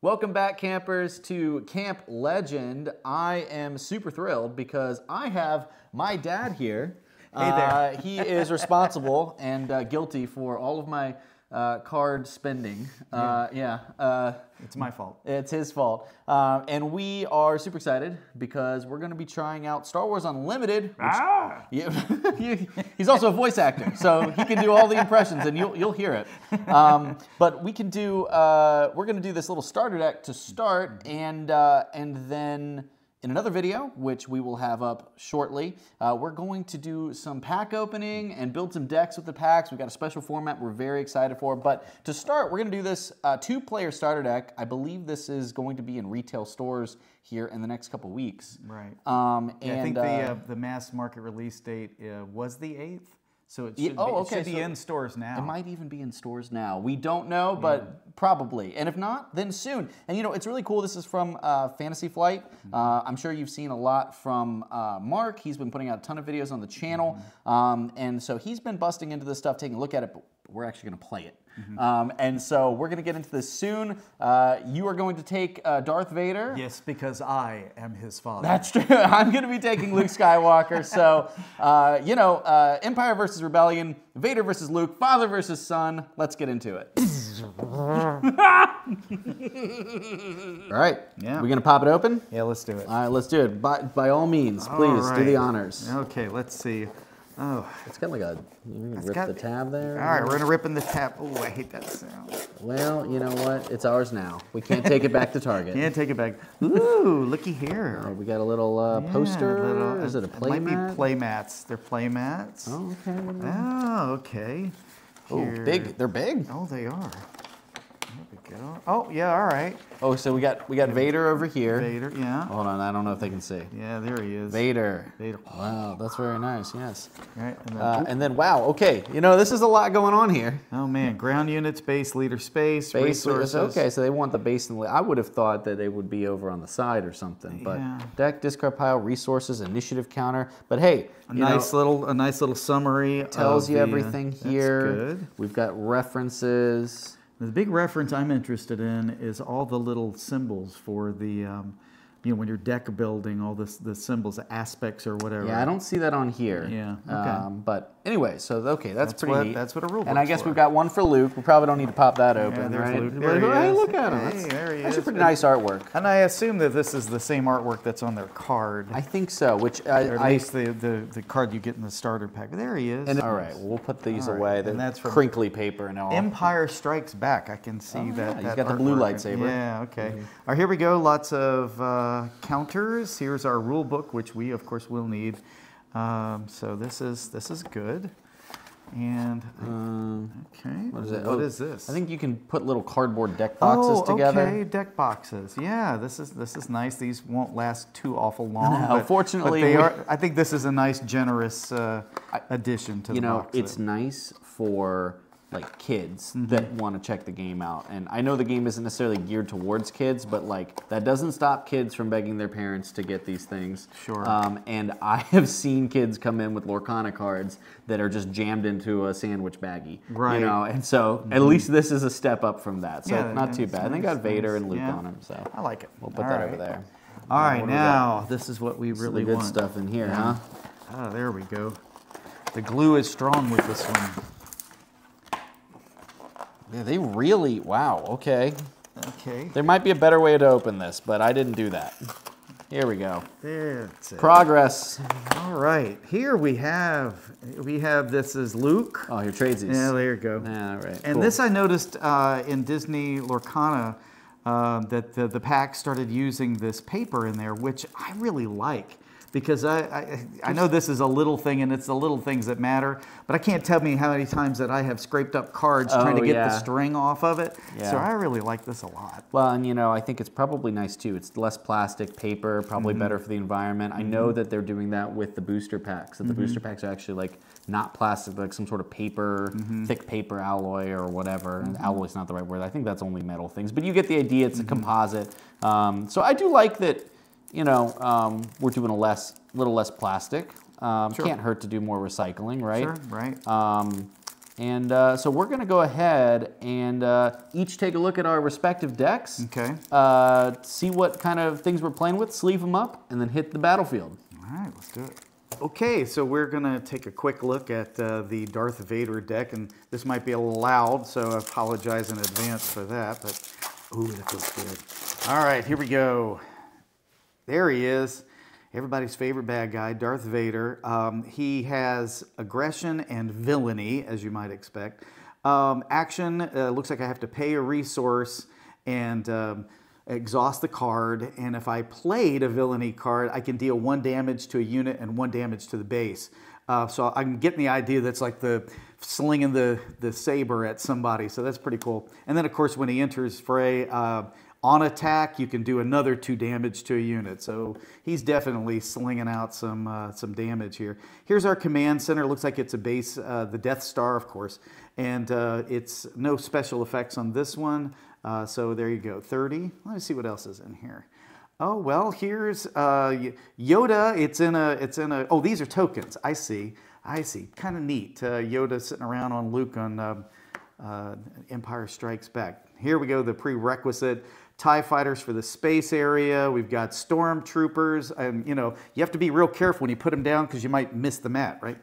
Welcome back, campers, to Camp Legend. I am super thrilled because I have my dad here. Hey there. He is responsible and guilty for all of my card spending. It's my fault. It's his fault. And we are super excited because we're going to be trying out Star Wars Unlimited. He's also a voice actor, so he can do all the impressions, and you'll hear it. But we can do. We're going to do this little starter deck to start, and then in another video, which we will have up shortly, we're going to do some pack opening and build some decks with the packs. We've got a special format we're very excited for. But to start, we're going to do this two-player starter deck. I believe this is going to be in retail stores here in the next couple weeks. Right. And I think the mass market release date was the 8th. So it should, be in stores now. It might even be in stores now. We don't know, but probably. And if not, then soon. And you know, it's really cool. This is from Fantasy Flight. I'm sure you've seen a lot from Mark. He's been putting out a ton of videos on the channel. And so he's been busting into this stuff, taking a look at it, but we're actually going to play it. And so we're going to get into this soon. You are going to take Darth Vader. Yes, because I am his father. That's true. I'm going to be taking Luke Skywalker. So, Empire versus Rebellion, Vader versus Luke, father versus son. Let's get into it. All right. Yeah. We're going to pop it open? Yeah, let's do it. All right, let's do it. By all means, please do the honors. Okay, let's see. Oh, it's got like a, you can rip the tab there. All right, we're going to rip in the tab. Oh, I hate that sound. Well, you know what? It's ours now. We can't take it back to Target. Can't take it back. Ooh, looky here. All right, we got a little poster. Is it a play mat? It might be play mats. They're play mats. Oh, okay. Oh, okay. Oh, big. They're big. Oh, they are. There we go. Oh, yeah, all right. Oh, so we got Vader over here. Vader, yeah. Hold on, I don't know if they can see. Yeah, there he is. Vader. Vader. Wow, that's very nice, yes. Right, and then, wow, okay. You know, this is a lot going on here. Oh, man. Ground units, base, leader space, resources. Okay, so they want the base and I would have thought that they would be over on the side or something. But deck, discard pile, resources, initiative counter. But hey, a nice little summary. Tells you everything here. That's good. We've got references. The big reference I'm interested in is all the little symbols for the, when you're deck building, all the symbols, the aspects or whatever. Yeah, I don't see that on here. Yeah, okay. But anyway, so okay, that's pretty neat. That's what a rule book's And I guess for. We've got one for Luke. We probably don't need to pop that open, there's right? Luke. There he hey, is. look at him. Hey, there he is. That's pretty nice artwork. And I assume that this is the same artwork that's on their card. I think so, which or at least the card you get in the starter pack. There he is. And all right, well, we'll put these away. And that's from crinkly paper and all. Empire Strikes Back. I can see that. He's got the blue lightsaber. Yeah, okay. All right, here we go. Lots of counters. Here's our rule book, which we, of course, will need. So this is good. And okay, what is it? What is this? I think you can put little cardboard deck boxes together. Okay, deck boxes. Yeah, this is nice. These won't last too awful long. No, fortunately, but they are. I think this is a nice, generous addition to the box. It's nice for like kids that want to check the game out. And I know the game isn't necessarily geared towards kids, but like that doesn't stop kids from begging their parents to get these things. Sure. And I have seen kids come in with Lorcana cards that are just jammed into a sandwich baggie. Right. You know, and so at least this is a step up from that. So yeah, not too bad. And they got Vader and Luke yeah. on them. So I like it. We'll put that over there. All right, now this is what we really good want. stuff in here, huh? Ah, there we go. The glue is strong with this one. Yeah, they really, wow, okay. Okay. There might be a better way to open this, but I didn't do that. Here we go. That's it. Progress. All right, here we have this is Luke. Oh, here, tradesies. Yeah, there you go. Yeah, all right. And cool. this I noticed in Disney Lorcana that the pack started using this paper in there, which I really like. Because I know this is a little thing, and it's the little things that matter, but I can't tell me how many times that I have scraped up cards trying to get the string off of it. Yeah. So I really like this a lot. Well, and you know, I think it's probably nice too. It's less plastic, paper, probably better for the environment. I know that they're doing that with the booster packs, that the booster packs are actually like not plastic, but like some sort of paper, thick paper alloy or whatever. And alloy's not the right word. I think that's only metal things, but you get the idea. It's a composite. So I do like that. You know, we're doing a little less plastic. Sure. Can't hurt to do more recycling, right? Sure, right. And so we're going to go ahead and each take a look at our respective decks. Okay. See what kind of things we're playing with, sleeve them up, and then hit the battlefield. All right, let's do it. Okay, so we're going to take a quick look at the Darth Vader deck, and this might be a little loud, so I apologize in advance for that, but ooh, that feels good. All right, here we go. There he is. Everybody's favorite bad guy, Darth Vader. He has aggression and villainy, as you might expect. Action, looks like I have to pay a resource and exhaust the card. And if I played a villainy card, I can deal 1 damage to a unit and 1 damage to the base. So I'm getting the idea that's like the slinging the saber at somebody. So that's pretty cool. And then, of course, when he enters fray, on attack, you can do another 2 damage to a unit. So he's definitely slinging out some damage here. Here's our command center. Looks like it's a base, the Death Star, of course. And it's no special effects on this one. So there you go, 30. Let me see what else is in here. Oh, well, here's Yoda. It's in a, oh, these are tokens. I see. Kind of neat. Yoda sitting around on Luke on Empire Strikes Back. Here we go, the prerequisite. TIE fighters for the space area. We've got stormtroopers, and you have to be real careful when you put them down because you might miss the mat, right?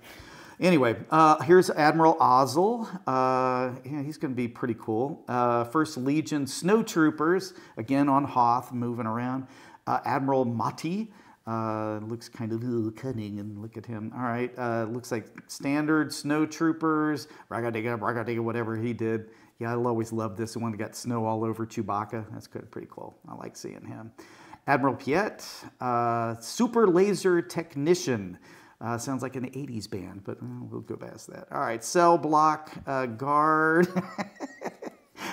Anyway, here's Admiral Ozzel. Yeah, he's going to be pretty cool. First Legion snowtroopers, again on Hoth, moving around. Admiral Mati. Looks kind of a little cunning, and look at him. All right, looks like standard snowtroopers, Ragadiga, whatever he did. Yeah, I always loved this one that got snow all over Chewbacca. That's pretty cool. I like seeing him. Admiral Piet, Super Laser Technician. Sounds like an 80s band, but we'll go past that. All right, Cell Block Guard.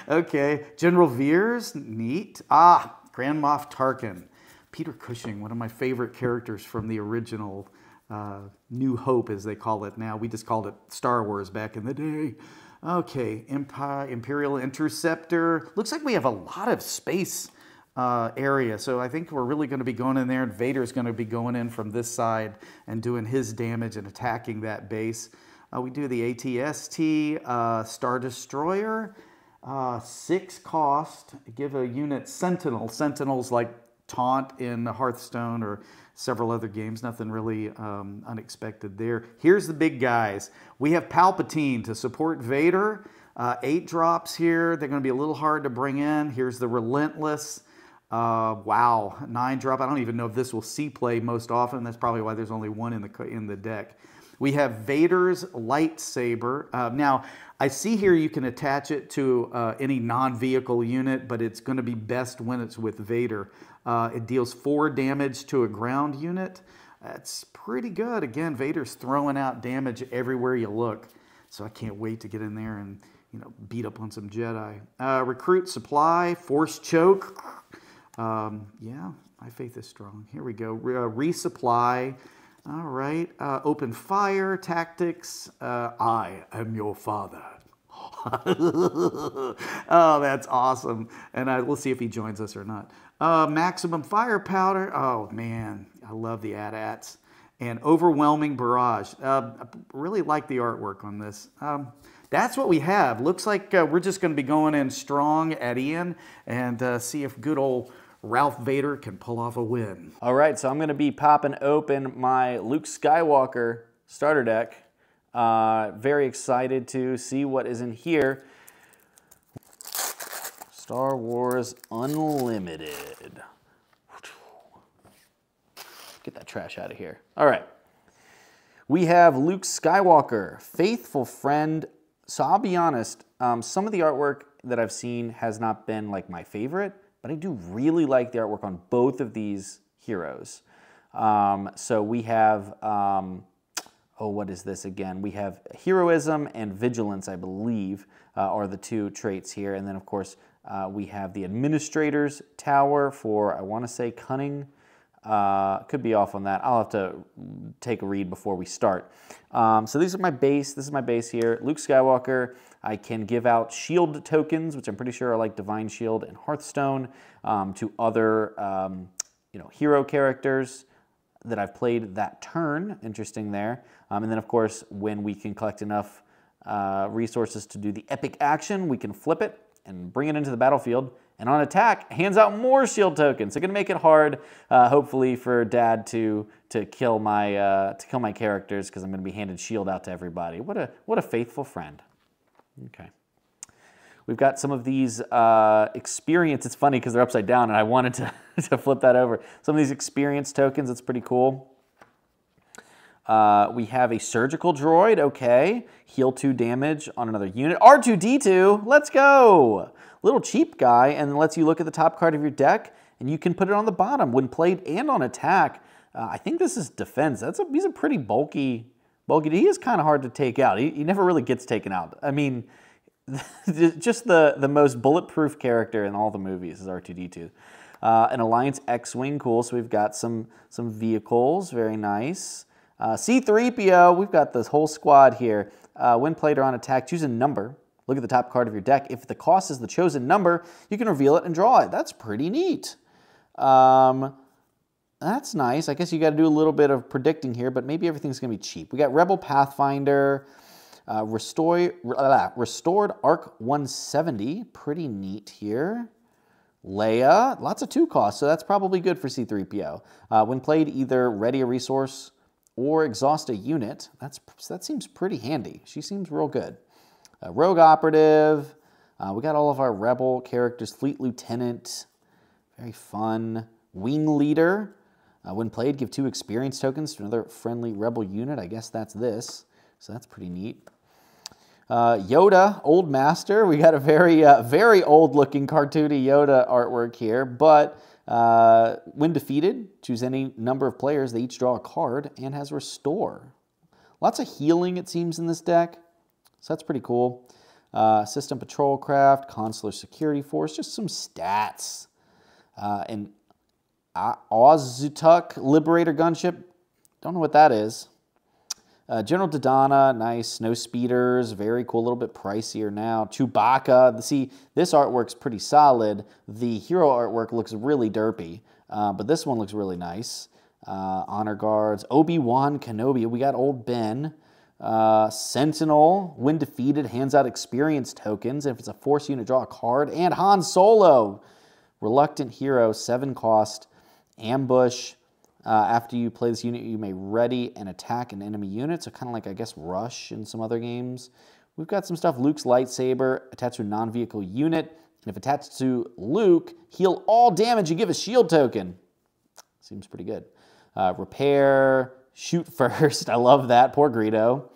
Okay, General Veers, neat. Grand Moff Tarkin. Peter Cushing, one of my favorite characters from the original New Hope, as they call it now. We just called it Star Wars back in the day. Okay, Imperial Interceptor. Looks like we have a lot of space area, so I think we're really going to be going in there, and Vader's going to be going in from this side and doing his damage and attacking that base. We do the ATST, Star Destroyer, 6 cost. Give a unit Sentinel. Sentinel's like Taunt in Hearthstone or several other games. Nothing really unexpected there. Here's the big guys. We have Palpatine to support Vader. 8 drops here. They're going to be a little hard to bring in. Here's the Relentless. Wow, 9 drop. I don't even know if this will see play most often. That's probably why there's only 1 in the deck. We have Vader's Lightsaber. Now, I see here you can attach it to any non-vehicle unit, but it's going to be best when it's with Vader. It deals 4 damage to a ground unit. That's pretty good. Again, Vader's throwing out damage everywhere you look. So I can't wait to get in there and beat up on some Jedi. Recruit Supply, Force Choke. Yeah, my faith is strong. Here we go. Resupply. All right. Open Fire, Tactics. I am your father. Oh, that's awesome. And we'll see if he joins us or not. Maximum Firepower. Oh, man. I love the AT-ATs. And Overwhelming Barrage. I really like the artwork on this. That's what we have. Looks like we're just going to be going in strong at Ian and see if good old Ralph Vader can pull off a win. All right, so I'm going to be popping open my Luke Skywalker starter deck. Very excited to see what is in here. Star Wars Unlimited. Get that trash out of here. All right. We have Luke Skywalker, faithful friend. So I'll be honest, some of the artwork that I've seen has not been like my favorite, but I do really like the artwork on both of these heroes. So we have, oh, what is this again? We have heroism and vigilance, I believe, are the 2 traits here. And then, of course, we have the Administrator's Tower for, I want to say, cunning. Could be off on that. I'll have to take a read before we start. So these are my base. This is my base here. Luke Skywalker. I can give out shield tokens, which I'm pretty sure are like Divine Shield and Hearthstone, to other hero characters that I've played that turn. Interesting there. And then, of course, when we can collect enough resources to do the epic action. We can flip it and bring it into the battlefield. And on attack, hands out more shield tokens. So going to make it hard, hopefully, for Dad to kill my characters, because I'm going to be handing shield out to everybody. What a faithful friend. Okay. We've got some of these experience. It's funny because they're upside down, and I wanted to flip that over. Some of these experience tokens. It's pretty cool. We have a surgical droid. Okay. Heal 2 damage on another unit. R2-D2. Let's go. Little cheap guy, and lets you look at the top card of your deck, and you can put it on the bottom when played and on attack. I think this is defense. He's a pretty bulky. He is kind of hard to take out. He never really gets taken out. I mean, just the most bulletproof character in all the movies is R2-D2. An Alliance X-Wing, cool. So we've got some vehicles, very nice. C-3PO, we've got this whole squad here. When played or on attack, choose a number. Look at the top card of your deck. If the cost is the chosen number, you can reveal it and draw it. That's pretty neat. That's nice. I guess you got to do a little bit of predicting here, but maybe everything's going to be cheap. We got Rebel Pathfinder, Restored Arc 170. Pretty neat here. Leia, lots of 2 costs, so that's probably good for C-3PO. When played, either ready a resource or exhaust a unit. That seems pretty handy. She seems real good. Rogue Operative. We got all of our Rebel characters. Fleet Lieutenant. Very fun. Wing Leader. When played, give 2 experience tokens to another friendly Rebel unit. I guess that's this. So that's pretty neat. Yoda, Old Master. We got a very old-looking cartoony Yoda artwork here. But when defeated, choose any number of players. They each draw a card and has Restore. Lots of healing, it seems, in this deck. So that's pretty cool. System Patrol Craft, Consular Security Force, just some stats. And Ozutuk Liberator Gunship, don't know what that is. General Dodonna, nice. Snow Speeders, very cool, a little bit pricier now. Chewbacca, see, this artwork's pretty solid. The hero artwork looks really derpy, but this one looks really nice. Honor Guards, Obi-Wan Kenobi, we got Old Ben. Sentinel, when defeated, hands out experience tokens. If it's a Force unit, draw a card. And Han Solo, Reluctant Hero, 7 cost. Ambush. After you play this unit, you may ready and attack an enemy unit. So kind of like, I guess, Rush in some other games. We've got some stuff. Luke's lightsaber, attached to a non-vehicle unit. And if attached to Luke, heal all damage and give a shield token. Seems pretty good. Repair. Shoot first. I love that. Poor Greedo.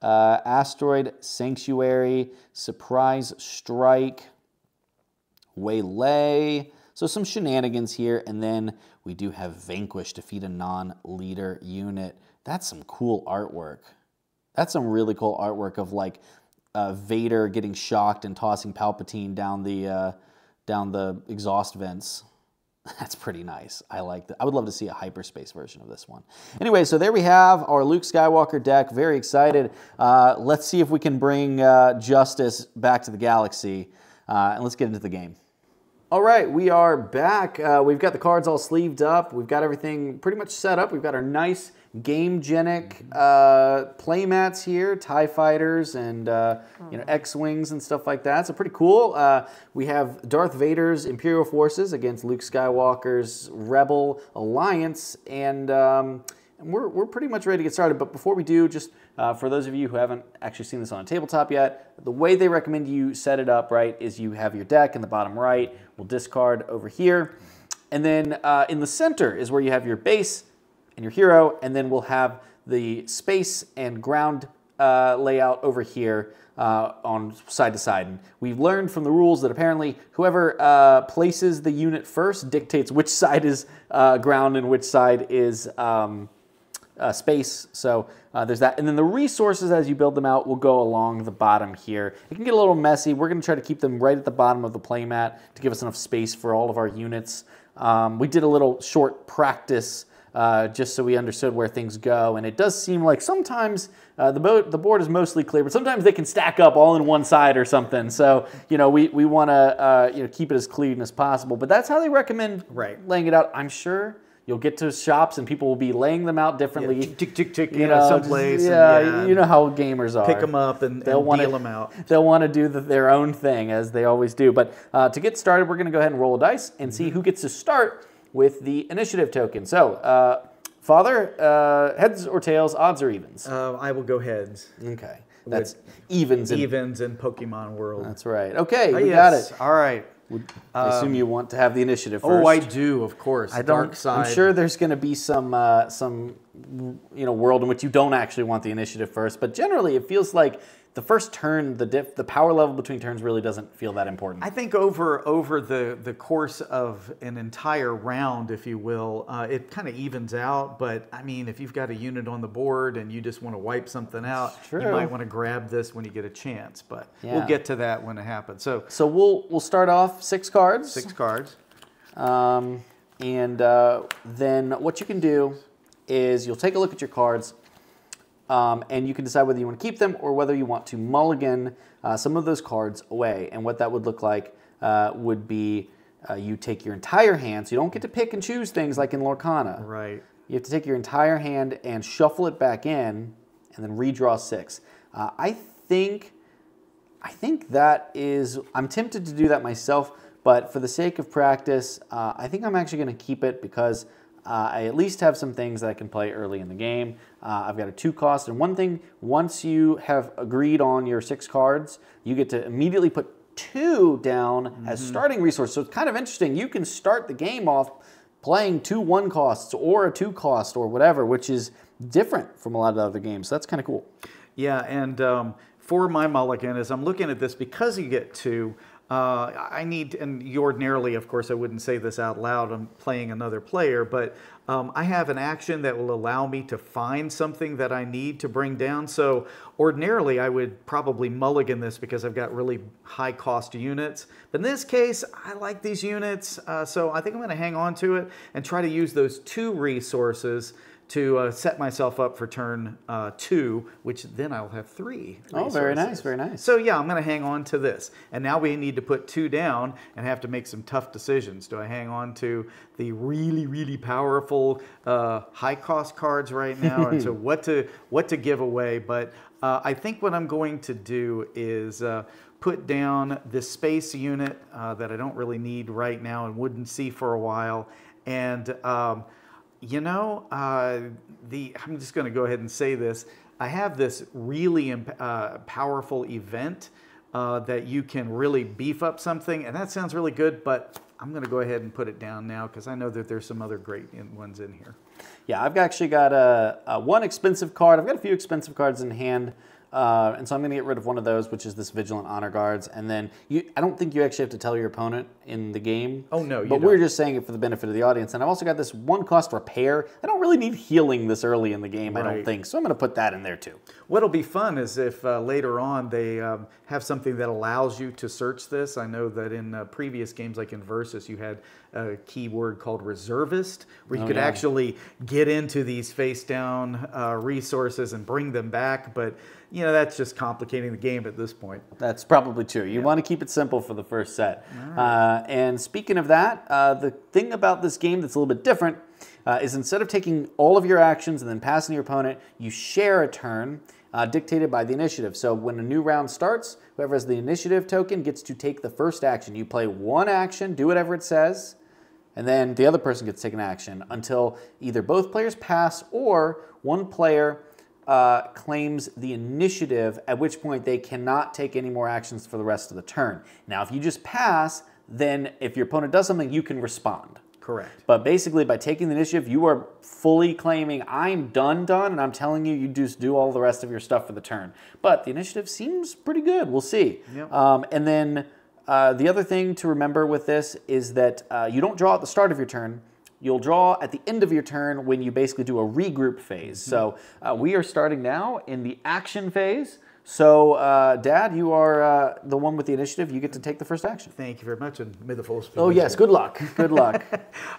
Asteroid Sanctuary. Surprise Strike. Waylay. So some shenanigans here. And then we do have Vanquish. Defeat a non-leader unit. That's some cool artwork. That's some really cool artwork of like Vader getting shocked and tossing Palpatine down the exhaust vents. That's pretty nice. I like that. I would love to see a hyperspace version of this one. Anyway, so there we have our Luke Skywalker deck. Very excited. Let's see if we can bring justice back to the galaxy. And let's get into the game. All right, we are back. We've got the cards all sleeved up. We've got everything pretty much set up. We've got our nice game-genic playmats here, TIE Fighters and X-Wings and stuff like that. So pretty cool. We have Darth Vader's Imperial Forces against Luke Skywalker's Rebel Alliance, and we're pretty much ready to get started. But before we do, just for those of you who haven't actually seen this on a tabletop yet, the way they recommend you set it up, right, is you have your deck in the bottom right. We'll discard over here. And then in the center is where you have your base and your hero, and then we'll have the space and ground layout over here on side to side. And we've learned from the rules that apparently whoever places the unit first dictates which side is ground and which side is space. So there's that. And then the resources as you build them out will go along the bottom here. It can get a little messy. We're going to try to keep them right at the bottom of the playmat to give us enough space for all of our units. We did a little short practice just so we understood where things go. And it does seem like sometimes the board is mostly clear, but sometimes they can stack up all in one side or something. So, we want to keep it as clean as possible. But that's how they recommend laying it out. I'm sure you'll get to shops and people will be laying them out differently. Yeah, tick, tick, tick, you know, someplace. Yeah, you know how gamers are. Pick them up and deal them out. They'll want to do their own thing, as they always do. But to get started, we're going to go ahead and roll a dice and see who gets to start with the initiative token. So, Father, heads or tails, odds or evens? I will go heads. Okay. That's evens. Evens in Pokemon World. That's right. Okay, we yes. got it. All right. I assume you want to have the initiative first. Oh, I do, of course. Dark side. I'm sure there's going to be some world in which you don't actually want the initiative first, but generally it feels like the first turn, the power level between turns really doesn't feel that important. I think over the course of an entire round, if you will, it kind of evens out. But I mean, if you've got a unit on the board and you just want to wipe something out, you might want to grab this when you get a chance. But we'll get to that when it happens. So we'll start off 6 cards. 6 cards. Then what you can do is you'll take a look at your cards. And you can decide whether you want to keep them or whether you want to mulligan some of those cards away. And what that would look like would be you take your entire hand. So you don't get to pick and choose things like in Lorcana. Right. You have to take your entire hand and shuffle it back in and then redraw 6. I think that is, I'm tempted to do that myself, but for the sake of practice, I think I'm actually going to keep it because I at least have some things that I can play early in the game. I've got a 2 cost, and one thing, once you have agreed on your 6 cards, you get to immediately put 2 down as starting resource. So it's kind of interesting. You can start the game off playing 2 1 costs or a 2 cost or whatever, which is different from a lot of the other games. So that's kind of cool. Yeah, and for my mulligan, as I'm looking at this, because you get 2, I need, and you ordinarily, of course, I wouldn't say this out loud, I'm playing another player, but I have an action that will allow me to find something that I need to bring down. So ordinarily, I would probably mulligan this because I've got really high cost units. But in this case, I like these units, so I think I'm going to hang on to it and try to use those 2 resources to set myself up for turn 2, which then I'll have 3 resources. Oh, very nice, very nice. So yeah, I'm going to hang on to this. And now we need to put 2 down and have to make some tough decisions. Do I hang on to the really, really powerful high-cost cards right now? And so what to give away? But I think what I'm going to do is put down this space unit that I don't really need right now and wouldn't see for a while. And you know, I'm just going to go ahead and say this. I have this really powerful event that you can really beef up something, and that sounds really good, but I'm going to go ahead and put it down now because I know that there's some other great ones in here. Yeah, I've actually got one expensive card. I've got a few expensive cards in hand. And so I'm going to get rid of one of those, which is this Vigilant Honor Guards. And then I don't think you actually have to tell your opponent in the game. Oh, no, you But don't. we're just saying it for the benefit of the audience. And I've also got this 1 cost Repair. I don't really need healing this early in the game, right. I don't think. So I'm going to put that in there too. What'll be fun is if later on they have something that allows you to search this. I know that in previous games like in Versus, you had a keyword called Reservist, where you could actually get into these face-down resources and bring them back. But you know, that's just complicating the game at this point. That's probably true. You want to keep it simple for the first set. Right. And speaking of that, the thing about this game that's a little bit different is instead of taking all of your actions and then passing to your opponent, you share a turn dictated by the initiative. So when a new round starts, whoever has the initiative token gets to take the first action. You play 1 action, do whatever it says, and then the other person gets to take an action until either both players pass or one player claims the initiative, at which point they cannot take any more actions for the rest of the turn. Now, if you just pass, then if your opponent does something, you can respond. Correct. But basically, by taking the initiative, you are fully claiming, I'm done, and I'm telling you, you just do all the rest of your stuff for the turn. But the initiative seems pretty good. We'll see. Yep. And then the other thing to remember with this is that you don't draw at the start of your turn. You'll draw at the end of your turn when you basically do a regroup phase. So we are starting now in the action phase. So, Dad, you are the one with the initiative. You get to take the first action. Thank you very much, and may the force be with you. Oh, yes. Good luck. Good luck.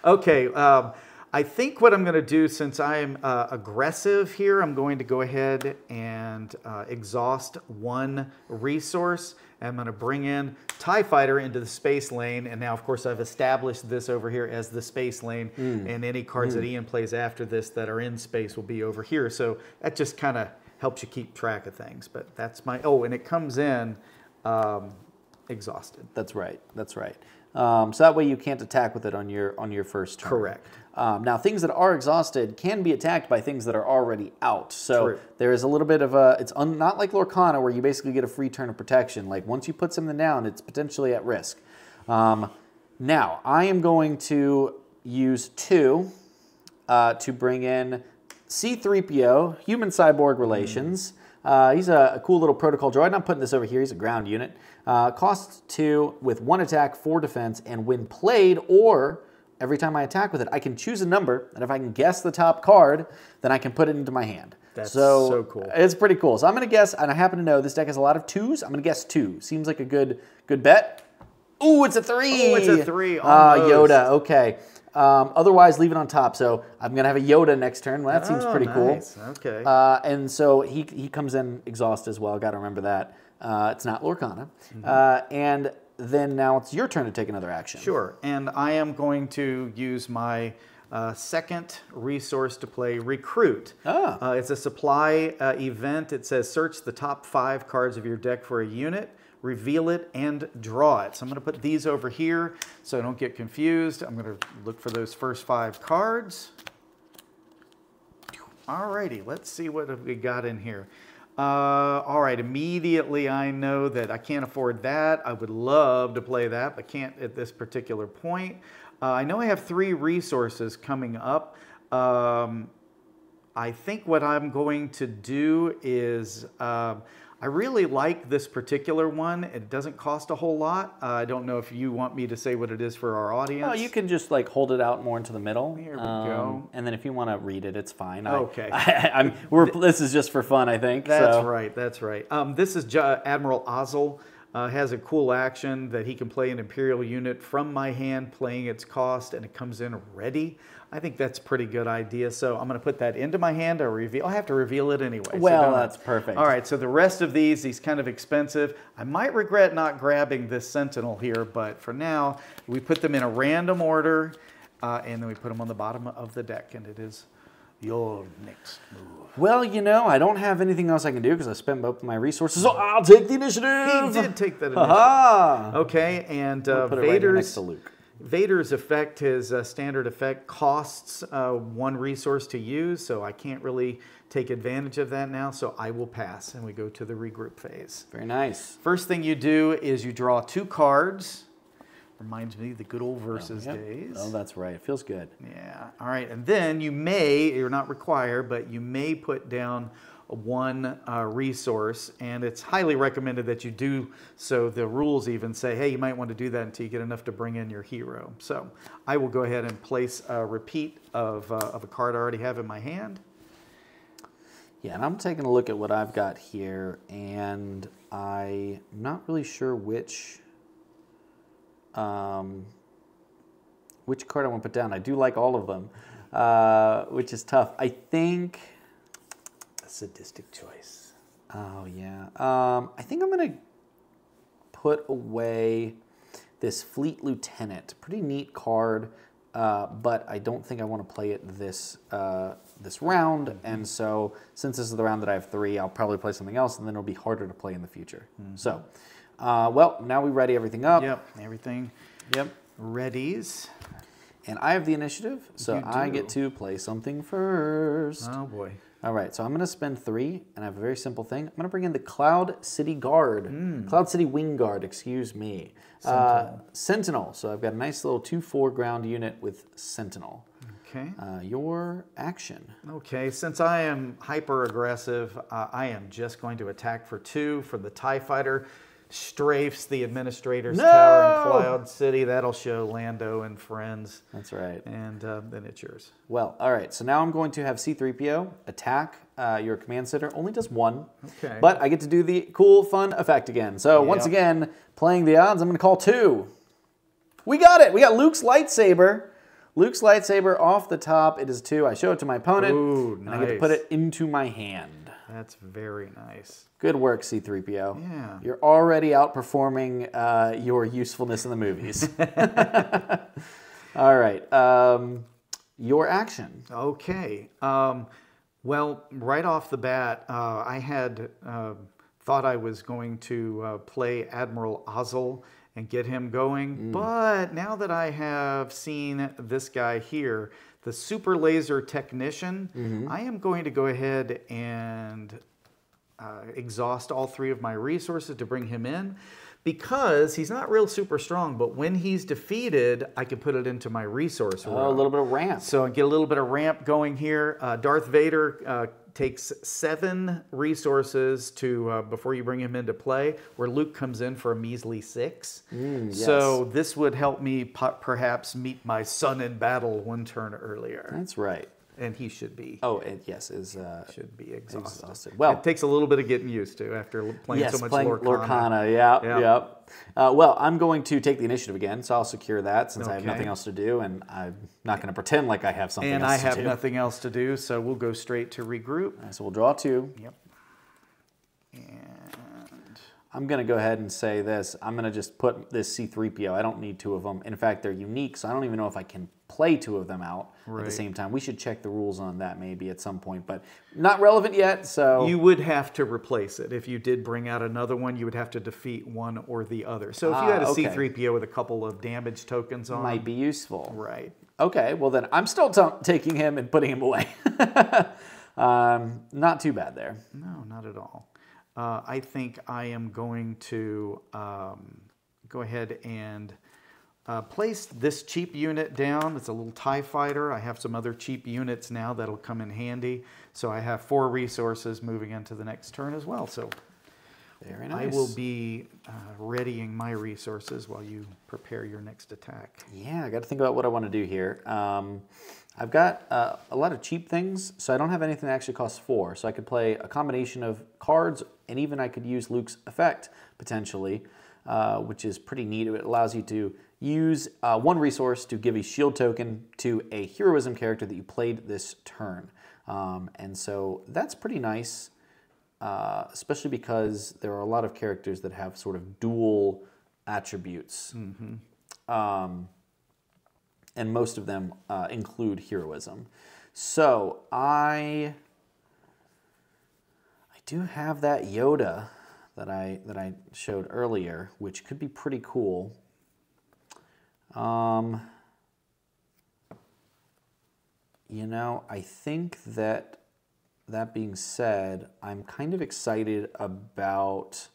Okay. I think what I'm going to do, since I'm aggressive here, I'm going to go ahead and exhaust 1 resource, And I'm going to bring in TIE Fighter into the space lane. And now, of course, I've established this over here as the space lane. And any cards that Ian plays after this that are in space will be over here. So that just kind of helps you keep track of things. But that's my, oh, and it comes in exhausted. That's right. That's right. So that way you can't attack with it on your first turn. Correct. Now, things that are exhausted can be attacked by things that are already out. So True. there is a little bit of a, it's not like Lorcana where you basically get a free turn of protection. Like once you put something down, it's potentially at risk. Now, I am going to use 2 to bring in C-3PO, Human Cyborg Relations. He's a cool little protocol droid. I'm putting this over here. He's a ground unit. Costs 2 with 1 attack, 4 defense, and when played or every time I attack with it, I can choose a number, and if I can guess the top card, then I can put it into my hand. That's so cool. It's pretty cool. So I'm going to guess, and I happen to know this deck has a lot of 2s. I'm going to guess 2. Seems like a good bet. Ooh, it's a 3. Oh, it's a 3. Yoda. Okay. Otherwise, leave it on top. So I'm going to have a Yoda next turn. Well, that seems pretty nice. cool. Okay. And so he comes in exhaust as well. Got to remember that. It's not Lorcana. And then now it's your turn to take another action. Sure. And I am going to use my second resource to play Recruit. It's a supply event. It says search the top 5 cards of your deck for a unit, reveal it, and draw it. So I'm going to put these over here so I don't get confused. I'm going to look for those first 5 cards. Alrighty, let's see what we got in here. All right, immediately I know that I can't afford that. I would love to play that, but can't at this particular point. I know I have 3 resources coming up. I think what I'm going to do is I really like this particular one. It doesn't cost a whole lot. I don't know if you want me to say what it is for our audience. Oh, you can just like hold it out more into the middle. Here we go. And then if you want to read it, it's fine. Okay. This is just for fun, I think. That's right. That's right. This is Admiral Ozzel. Has a cool action that he can play an Imperial unit from my hand, playing its cost, and it comes in ready. I think that's a pretty good idea. So I'm going to put that into my hand. I have to reveal it anyway. Well, that's perfect. All right, so the rest of these kind of expensive. I might regret not grabbing this Sentinel here, but for now, we put them in a random order, and then we put them on the bottom of the deck, and it is your next move. Well, you know, I don't have anything else I can do because I spent both of my resources, so I'll take the initiative. He did take that initiative. Aha! Okay, and Put it right here next to Luke. Vader's effect, his standard effect, costs 1 resource to use, so I can't really take advantage of that now, so I will pass, and we go to the regroup phase. Very nice. First thing you do is you draw 2 cards. Reminds me of the good old versus days. Oh, that's right. It feels good. Yeah. All right, and then you're not required, but you may put down 1 resource, and it's highly recommended that you do so. The rules even say, hey, you might want to do that until you get enough to bring in your hero. So I will go ahead and place a repeat of a card I already have in my hand. Yeah, and I'm taking a look at what I've got here, and I'm not really sure which card I want to put down. I do like all of them, which is tough. I think A sadistic choice. Oh, yeah. I think I'm going to put away this Fleet Lieutenant. Pretty neat card, but I don't think I want to play it this round. And so since this is the round that I have 3, I'll probably play something else, and then it'll be harder to play in the future. So, well, now we ready everything up. Yep, everything readies. And I have the initiative, so I get to play something first. Oh, boy. All right, so I'm going to spend 3, and I have a very simple thing. I'm going to bring in the Cloud City Guard. Cloud City Wing Guard, excuse me. Sentinel. So I've got a nice little 2/4 ground unit with Sentinel. Okay. Your action. Okay, since I am hyper aggressive, I am just going to attack for 2 for the TIE Fighter. Strafes the Administrator's Tower in Cloud City. That'll show Lando and friends. That's right. And then it's yours. Well, all right. So now I'm going to have C-3PO attack. Your command center only does 1. Okay. But I get to do the cool, fun effect again. So once again, playing the odds, I'm going to call 2. We got it. We got Luke's lightsaber. Luke's lightsaber off the top. It is 2. I show it to my opponent. Ooh, and I get to put it into my hand. That's very nice. Good work, C-3PO. Yeah. You're already outperforming your usefulness in the movies. All right. Your action. Okay. Well, right off the bat, I had thought I was going to play Admiral Ozzel and get him going. But now that I have seen this guy here, the Super Laser Technician, I am going to go ahead and exhaust all 3 of my resources to bring him in, because he's not real super strong, but when he's defeated, I can put it into my resource row. Oh, a little bit of ramp. So I get a little bit of ramp going here. Darth Vader takes 7 resources to before you bring him into play, where Luke comes in for a measly 6. Yes. So this would help me perhaps meet my son in battle 1 turn earlier. That's right. And he should be. Oh, yes, Should be exhausted. Well, it takes a little bit of getting used to after playing so much Lorcana. Yep. Well, I'm going to take the initiative again, so I'll secure that since I have nothing else to do, and I'm not going to pretend like I have something else to do. And I have nothing else to do, so we'll go straight to regroup. Right, so we'll draw 2. Yep. And I'm going to go ahead and say this. I'm going to just put this C-3PO. I don't need 2 of them. In fact, they're unique, so I don't even know if I can play 2 of them out at the same time. We should check the rules on that maybe at some point, but not relevant yet, so... You would have to replace it. If you did bring out another one, you would have to defeat one or the other. So if you had a C-3PO with a couple of damage tokens on... Might be useful. Right. Okay, well then I'm still taking him and putting him away. Not too bad there. No, not at all. I think I am going to go ahead and place this cheap unit down. It's a little TIE fighter. I have some other cheap units now that'll come in handy. So I have 4 resources moving into the next turn as well. So very nice. I will be readying my resources while you prepare your next attack. Yeah, I got to think about what I want to do here. I've got a lot of cheap things, so I don't have anything that actually costs 4. So I could play a combination of cards, and even I could use Luke's effect, potentially, which is pretty neat. It allows you to use 1 resource to give a shield token to a heroism character that you played this turn. And so that's pretty nice, especially because there are a lot of characters that have sort of dual attributes. And most of them include heroism. So I do have that Yoda that I showed earlier, which could be pretty cool. You know, I think that being said, I'm kind of excited about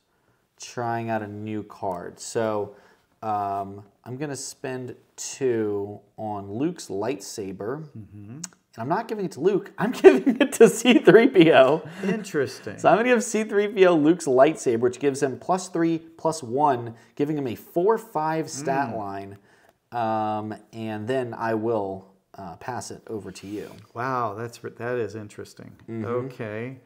trying out a new card. So I'm going to spend 2 on Luke's lightsaber. And I'm not giving it to Luke. I'm giving it to C-3PO. Interesting. So I'm going to give C-3PO Luke's lightsaber, which gives him +3/+1, giving him a 4/5 stat line. And then I will pass it over to you. Wow, that is interesting. Okay.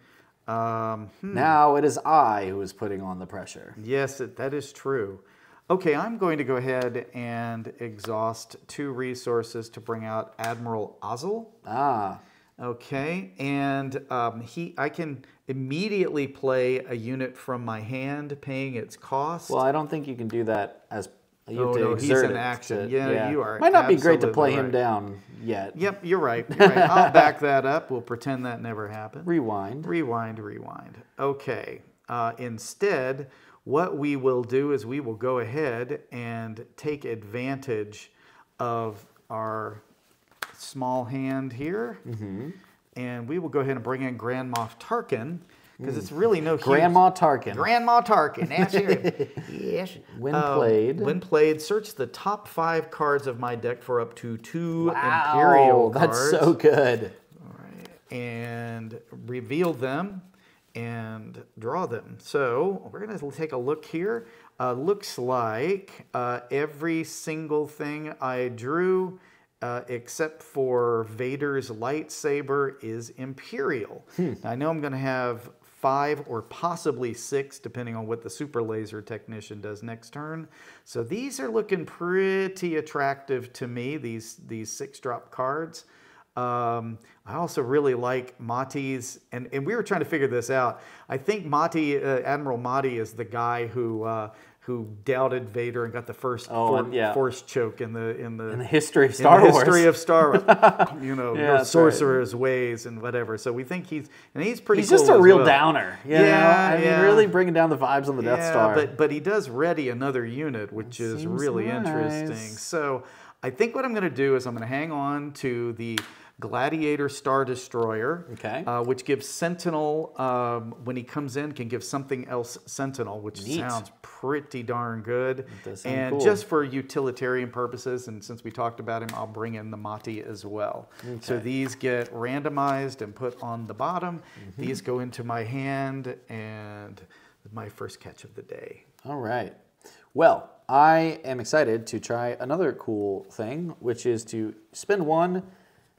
Now it is I who is putting on the pressure. Yes, that is true. Okay, I'm going to go ahead and exhaust 2 resources to bring out Admiral Ozzel. Okay, and I can immediately play a unit from my hand, paying its cost. Well, I don't think you can do that as you have to no, exert he's an action. Yeah, you are. Might not be great to play right. him down yet. Yep, you're right. You're right. I'll back that up. We'll pretend that never happened. Rewind. Rewind. Okay. Instead, what we will do is we will go ahead and take advantage of our small hand here. And we will go ahead and bring in Grand Moff Tarkin, because it's really no huge... Grandma Tarkin. Grandma Tarkin, that's it. Yes. When played. When played, search the top 5 cards of my deck for up to 2 Imperial cards. That's so good. All right. And reveal them and draw them. So we're going to take a look here. Looks like every single thing I drew, except for Vader's lightsaber, is Imperial. I know I'm going to have 5 or possibly 6, depending on what the Super Laser Technician does next turn. So these are looking pretty attractive to me, these 6-drop cards. I also really like Mati's, and we were trying to figure this out. I think Mati, Admiral Mati, is the guy who doubted Vader and got the first force choke in the history of Star Wars. History of Star Wars. No sorcerer's ways and whatever. So we think he's pretty. He's cool just a as real well. downer. I mean, really bringing down the vibes on the Death Star. But he does ready another unit, which is really interesting. So I think what I'm going to do is I'm going to hang on to the Gladiator Star Destroyer, which gives Sentinel, when he comes in, can give something else Sentinel, which sounds pretty darn good. And cool. Just for utilitarian purposes, and since we talked about him, I'll bring in the Mati as well. So these get randomized and put on the bottom. These go into my hand, and my first catch of the day. All right. Well, I am excited to try another cool thing, which is to spend one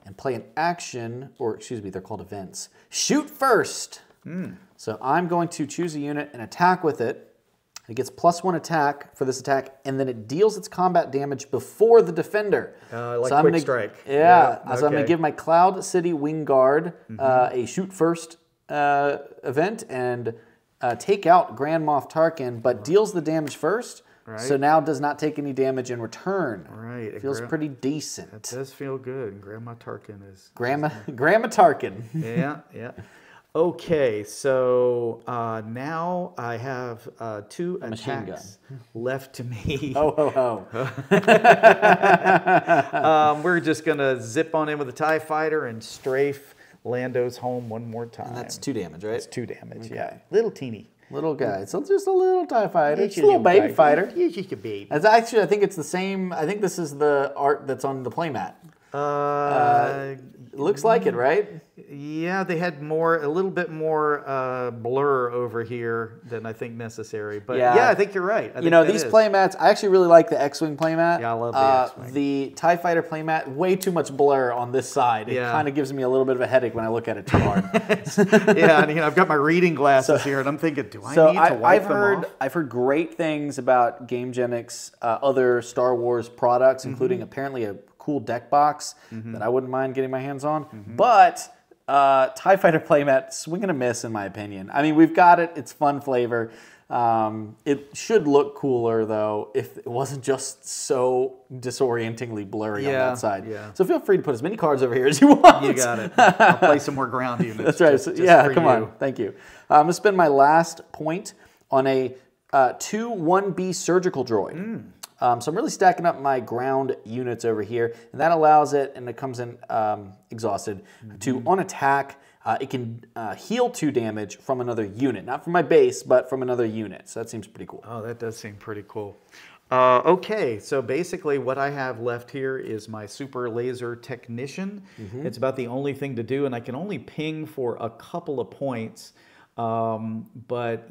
and play an action, or excuse me, they're called events. Shoot first. So I'm going to choose a unit and attack with it. It gets +1 attack for this attack, and then it deals its combat damage before the defender. Like so quick strike. Yeah. So I'm going to give my Cloud City Wing Guard a shoot first event and take out Grand Moff Tarkin, but deals the damage first. Right. So now does not take any damage in return. Right. It feels pretty decent. It does feel good. Grandma Tarkin is... Grandma Tarkin. Yeah. Okay, so now I have 2 attacks left to me. We're just going to zip on in with a TIE Fighter and strafe Lando's home one more time. And that's 2 damage, right? That's 2 damage, yeah. Little teeny. Little guy. So just a little TIE fighter. It's a little baby fighter. He's just a baby. As actually, I think it's the same. I think this is the art that's on the playmat. Looks like it, right? Yeah, they had a little bit more blur over here than I think necessary. But yeah, I think you're right. These playmats, I actually really like the X-Wing playmat. Yeah, I love the X-Wing. The TIE Fighter playmat, way too much blur on this side. It kind of gives me a little bit of a headache when I look at it too hard. And I've got my reading glasses here, and I'm thinking, do I need to wipe them off? I've heard great things about GameGenic's other Star Wars products, including apparently a cool deck box that I wouldn't mind getting my hands on. But TIE Fighter playmat, swing and a miss in my opinion. I mean, we've got it. It's fun flavor. It should look cooler, though, if it wasn't just so disorientingly blurry on that side. Yeah. So feel free to put as many cards over here as you want. You got it. I'll play some more ground units. That's right. Just come on. Thank you. I'm going to spend my last point on a 2-1B surgical droid. So I'm really stacking up my ground units over here, and that allows it, and it comes in exhausted, to on attack, it can heal 2 damage from another unit. Not from my base, but from another unit. So that seems pretty cool. Oh, that does seem pretty cool. Okay, so basically what I have left here is my Super Laser Technician. It's about the only thing to do, and I can only ping for a couple of points. But,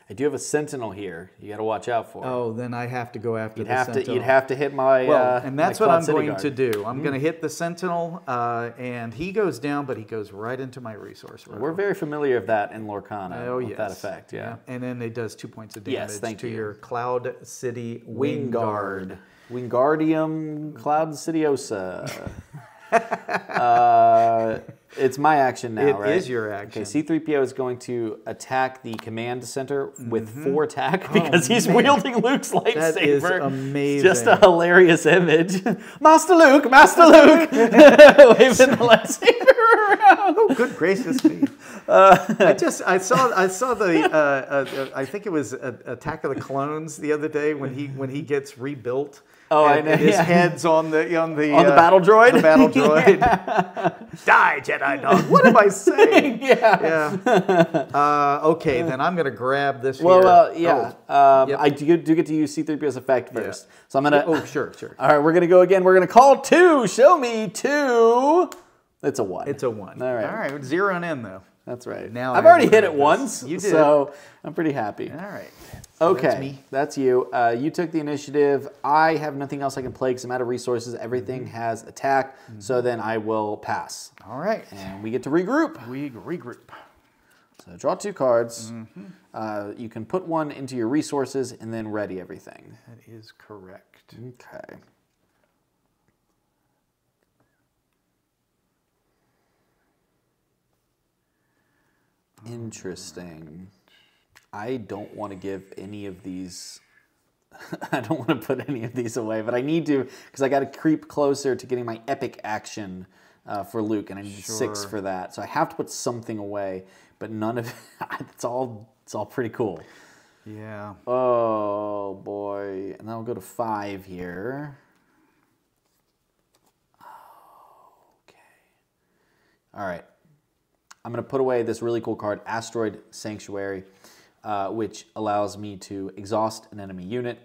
I do have a Sentinel here. You got to watch out for. Oh, then I have to go after the Sentinel. You'd have to hit my. And that's what I'm going to do. I'm going to hit the Sentinel, and he goes down, but he goes right into my resource row. We're very familiar with that in Lorcana. Oh, with that effect. Yeah. And then it does 2 points of damage to you. your Cloud City Wing Guard. Wingardium Cloud Citiosa. It's my action now, right? It is your action. Okay, C-3PO is going to attack the command center with 4 attack because he's wielding Luke's lightsaber. That is amazing. Just a hilarious image. Master Luke! Waving the lightsaber around. Oh, good gracious me. I saw the I think it was Attack of the Clones the other day when he gets rebuilt. Oh, I know. And his head's on the battle droid. The battle droid. Die, Jedi dog. What am I saying? Okay, then I'm gonna grab this. I do get to use C-3PO's effect first. So I'm gonna. Oh, sure. All right, we're gonna go again. We're gonna call 2. Show me 2. It's a 1. It's a 1. All right. All right. Zeroing in though. That's right. Now I've already hit it once. You did. So I'm pretty happy. All right. So okay, that's you. You took the initiative. I have nothing else I can play because I'm out of resources. Everything has attack, so then I will pass. All right. And we get to regroup. We regroup. So draw 2 cards. You can put 1 into your resources and then ready everything. That is correct. Okay. Interesting. I don't want to give any of these. I don't want to put any of these away, but I need to because I got to creep closer to getting my epic action for Luke, and I need 6 for that. So I have to put something away, but none of it's all pretty cool. Yeah. Oh boy, and then I'll go to 5 here. Okay. All right. I'm going to put away this really cool card, Asteroid Sanctuary, which allows me to exhaust an enemy unit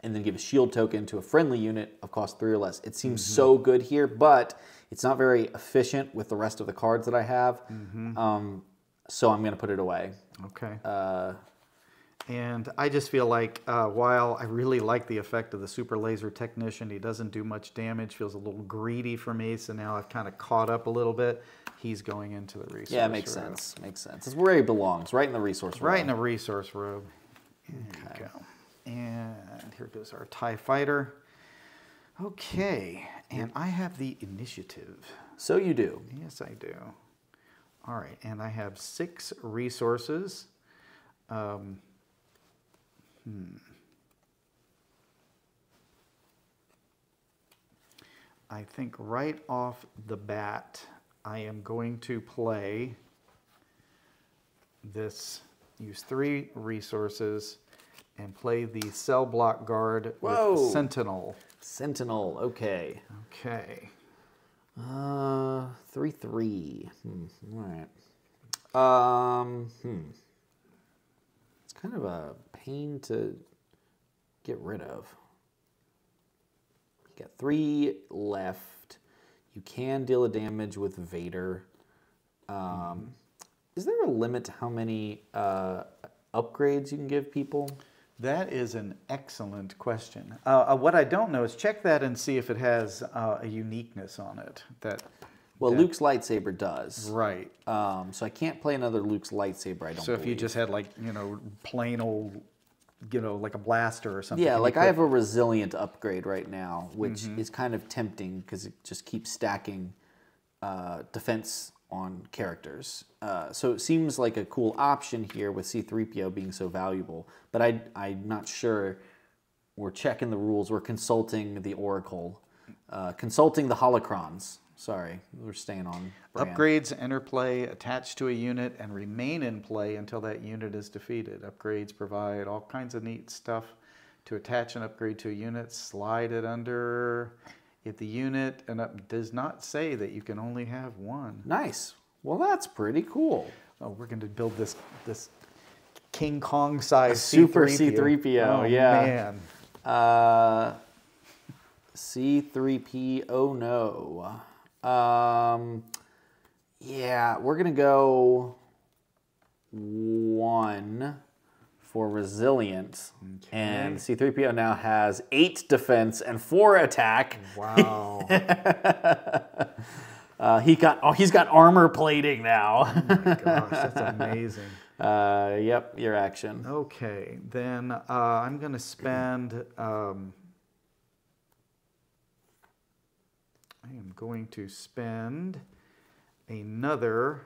and then give a shield token to a friendly unit of cost 3 or less. It seems so good here, but it's not very efficient with the rest of the cards that I have. So I'm going to put it away. Okay. And I just feel like while I really like the effect of the Super Laser Technician, he doesn't do much damage, feels a little greedy for me, so now I've kind of caught up a little bit. He's going into the resource Yeah, makes sense. Makes sense. It's where he belongs, right in the resource row. Right in the resource row. There you go. And here goes our TIE Fighter. Okay, and I have the initiative. So you do. Yes, I do. All right, and I have 6 resources. I think right off the bat, I am going to play this, use 3 resources, and play the Cell Block Guard with Sentinel. Sentinel, okay. Okay. 3/3. All right. It's kind of a pain to get rid of. You got 3 left. You can deal a damage with Vader. Is there a limit to how many upgrades you can give people? That is an excellent question. What I don't know is check that and see if it has a uniqueness on it. Luke's lightsaber does. Right. So I can't play another Luke's lightsaber, I don't So if you just had like, plain old, like a blaster or something. Yeah, like I have a resilient upgrade right now, which is kind of tempting because it just keeps stacking defense on characters. So it seems like a cool option here with C-3PO being so valuable, but I'm not sure. We're checking the rules. We're consulting the Oracle, consulting the holocrons. Sorry, we're staying on brand. Upgrades enter play, attach to a unit, and remain in play until that unit is defeated. Upgrades provide all kinds of neat stuff to attach an upgrade to a unit, slide it under. If the unit does not say that you can only have 1. Nice. Well, that's pretty cool. Oh, we're going to build this King Kong size super C-3PO. C-3PO, yeah. Man. C-3PO, no. Yeah, we're going to go 1 for resilient. Okay. And C-3PO now has 8 defense and 4 attack. Wow. He's got armor plating now. Oh my gosh, that's amazing. Yep, your action. Okay, then I'm going to spend... I am going to spend another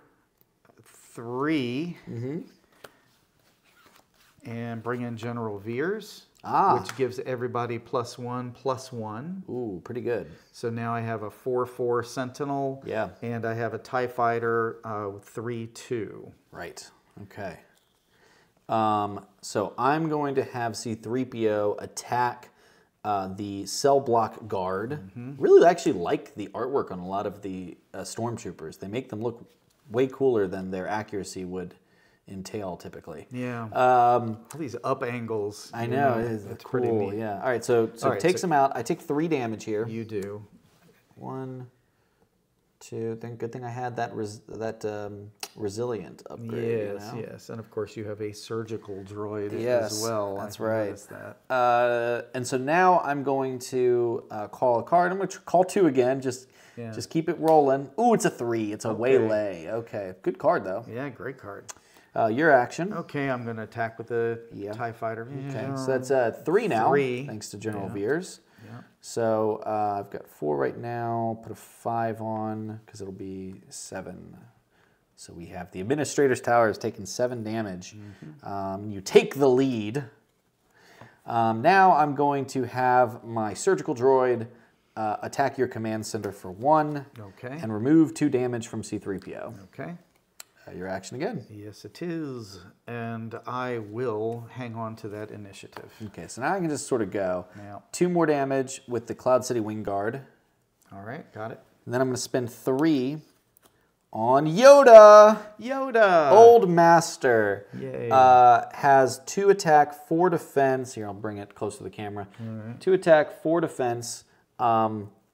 3 and bring in General Veers, which gives everybody +1/+1. Ooh, pretty good. So now I have a 4/4 Sentinel, and I have a TIE Fighter 3/2. Right, okay. So I'm going to have C-3PO attack the Cell Block Guard. Really actually like the artwork on a lot of the stormtroopers. They make them look way cooler than their accuracy would entail typically. Yeah. All these up angles. I know, it's cool. Pretty neat. Yeah. All right, so it takes them out. I take 3 damage here. You do. 1, 2. Good thing I had that resilient upgrade. Yes, yes, and of course you have a surgical droid as well. That's right. That. And so now I'm going to call a card. I'm going to call 2 again. Just keep it rolling. Ooh, it's a 3. It's a waylay. Okay, good card though. Yeah, great card. Your action. Okay, I'm going to attack with the TIE Fighter. Okay, so that's 3 now. 3. Thanks to General Veers. Yeah. So I've got 4 right now. Put a 5 on because it'll be 7. So we have the Administrator's Tower has taken 7 damage. You take the lead. Now I'm going to have my Surgical Droid attack your command center for 1. Okay. And remove 2 damage from C-3PO. Okay. Your action again. Yes, it is. And I will hang on to that initiative. Okay, so now I can just sort of go. Now. 2 more damage with the Cloud City Wing Guard. All right, got it. And then I'm going to spend 3 on Yoda. Yoda! Old Master. Yay. Has 2 attack, 4 defense. Here, I'll bring it close to the camera. Right. 2 attack, 4 defense.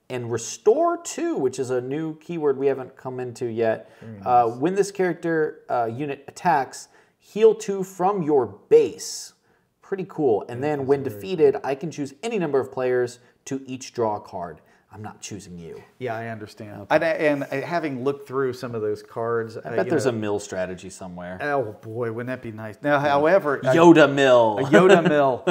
And Restore 2, which is a new keyword we haven't come into yet. Nice. When this character unit attacks, heal 2 from your base. Pretty cool. And then when defeated, I can choose any number of players to each draw a card. I'm not choosing you. Yeah, I understand. Okay. And having looked through some of those cards, I bet there's a mill strategy somewhere. Oh boy, wouldn't that be nice? Now, however, Yoda mill. A Yoda mill.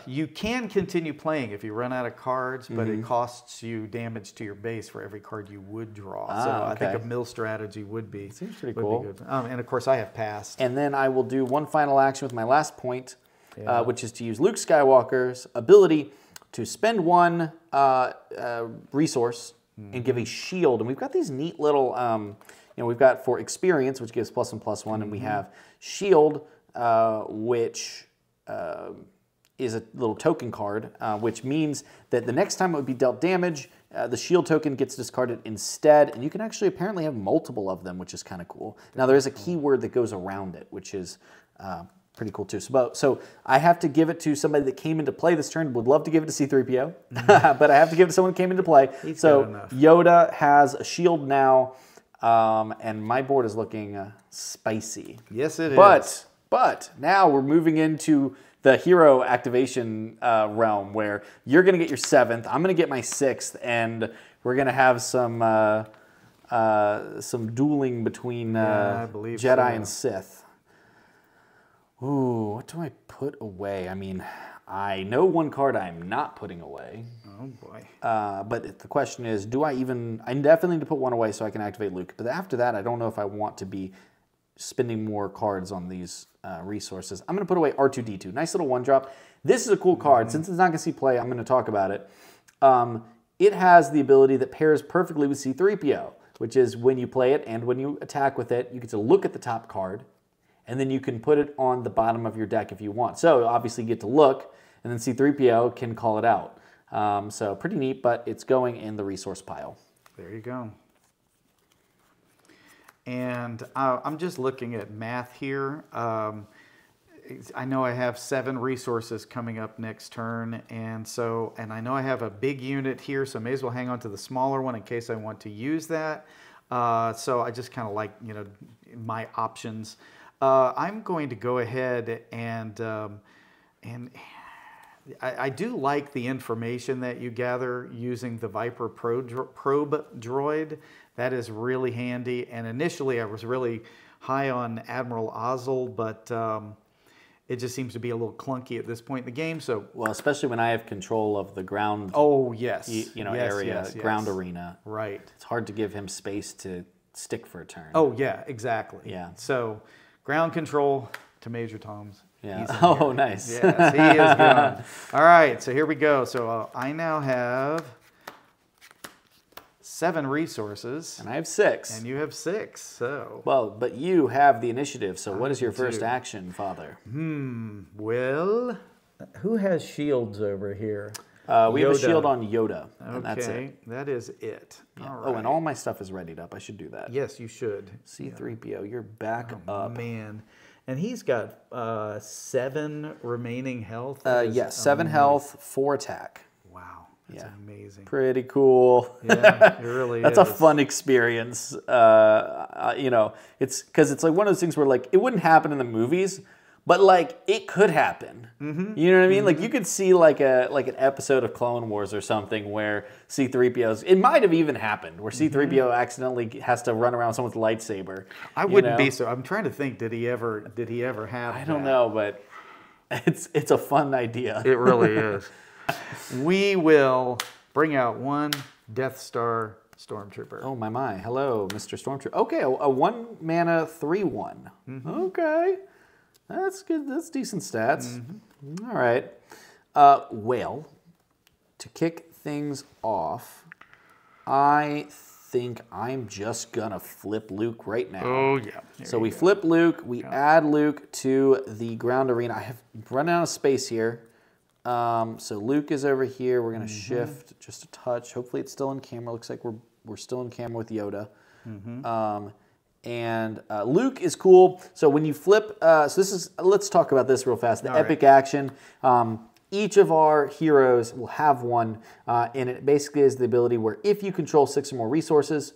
You can continue playing if you run out of cards, but it costs you damage to your base for every card you would draw. So I think a mill strategy would be. Seems pretty cool. Be good. And of course, I have passed. And then I will do one final action with my last point, which is to use Luke Skywalker's ability to spend 1 resource and give a shield. And we've got these neat little, we've got for experience, which gives +1, +1, and we have shield, which is a little token card, which means that the next time it would be dealt damage, the shield token gets discarded instead, and you can actually apparently have multiple of them, which is kind of cool. Now there is a keyword that goes around it, which is pretty cool too. So I have to give it to somebody that came into play this turn. Would love to give it to C-3PO, but I have to give it to someone who came into play. So Yoda has a shield now, and my board is looking spicy. Yes, it is. But now we're moving into the hero activation realm where you're going to get your 7th, I'm going to get my 6th, and we're going to have some dueling between Jedi and Sith. Ooh, what do I put away? I mean, I know 1 card I'm not putting away. Oh boy. But the question is, I definitely need to put 1 away so I can activate Luke. But after that, I don't know if I want to be spending more cards on these resources. I'm going to put away R2-D2. Nice little 1-drop. This is a cool card. Since it's not going to see play, I'm going to talk about it. It has the ability that pairs perfectly with C-3PO, which is when you play it and when you attack with it, you get to look at the top card, and then you can put it on the bottom of your deck if you want. So obviously you get to look, and then C-3PO can call it out. So pretty neat, but it's going in the resource pile. There you go. And I'm just looking at math here. I know I have 7 resources coming up next turn, and I know I have a big unit here, so I may as well hang on to the smaller one in case I want to use that. So I just kind of like, my options. I'm going to go ahead and I do like the information that you gather using the Viper probe droid. That is really handy. And initially I was really high on Admiral Ozzel, but it just seems to be a little clunky at this point in the game. So, well, especially when I have control of the ground. Oh yes, area, ground arena. Right. It's hard to give him space to stick for a turn. Oh yeah, exactly. Yeah. So, ground control to Major Tom's. Yeah. Oh, nice. Yes, he is gone. All right, so here we go. So I now have 7 resources. And I have 6. And you have 6, so. Well, but you have the initiative, so what is your first action, Father? Well, who has shields over here? We have a shield on Yoda, and that's it. That is it. Yeah. All right. Oh, and all my stuff is readied up. I should do that. Yes, you should. C-3PO, you're back up. Man. And he's got 7 remaining health. Yes, 7 health, 4 attack. Wow, that's amazing. Pretty cool. Yeah, it really That's a fun experience. It's because it's like one of those things where like it wouldn't happen in the movies, but like it could happen. You know what I mean? Like you could see like an episode of Clone Wars or something where C-3PO's. It might have even happened where C-3PO accidentally has to run around with someone's lightsaber. I wouldn't be so. I'm trying to think. Did he ever have? I don't know, but it's a fun idea. It really is. We will bring out 1 Death Star Stormtrooper. Oh, my. Hello, Mr. Stormtrooper. Okay, a 1 mana 3/1. Okay. That's good. That's decent stats. All right. Well, to kick things off, I think I'm just going to flip Luke right now. Oh, yeah. So we flip Luke. We add Luke to the ground arena. I have run out of space here. So Luke is over here. We're going to shift just a touch. Hopefully it's still in camera. Looks like we're still in camera with Yoda. And Luke is cool. So when you flip, let's talk about this real fast. The epic action. Each of our heroes will have one, and it basically is the ability where if you control 6 or more resources,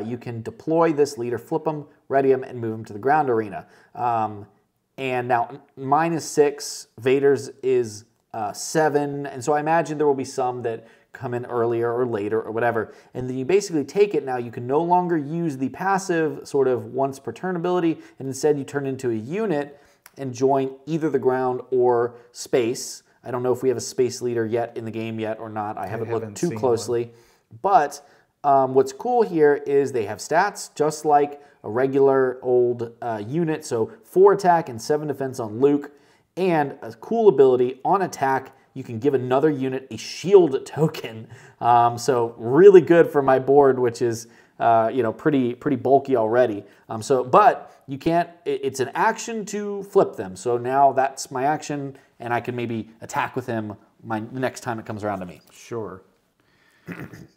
you can deploy this leader, flip them, ready them, and move them to the ground arena. And now mine is 6, Vader's is 7, and so I imagine there will be some that come in earlier or later or whatever. And then you basically take it now. You can no longer use the passive sort of once per turn ability, and instead you turn into a unit and join either the ground or space. I don't know if we have a space leader yet in the game yet or not. I haven't looked too closely. But what's cool here is they have stats just like a regular old unit. So 4 attack and 7 defense on Luke. And a cool ability on attack, you can give another unit a shield token. So really good for my board, which is pretty bulky already. But you can't. It's an action to flip them. So now that's my action, and I can maybe attack with him the next time it comes around to me. Sure.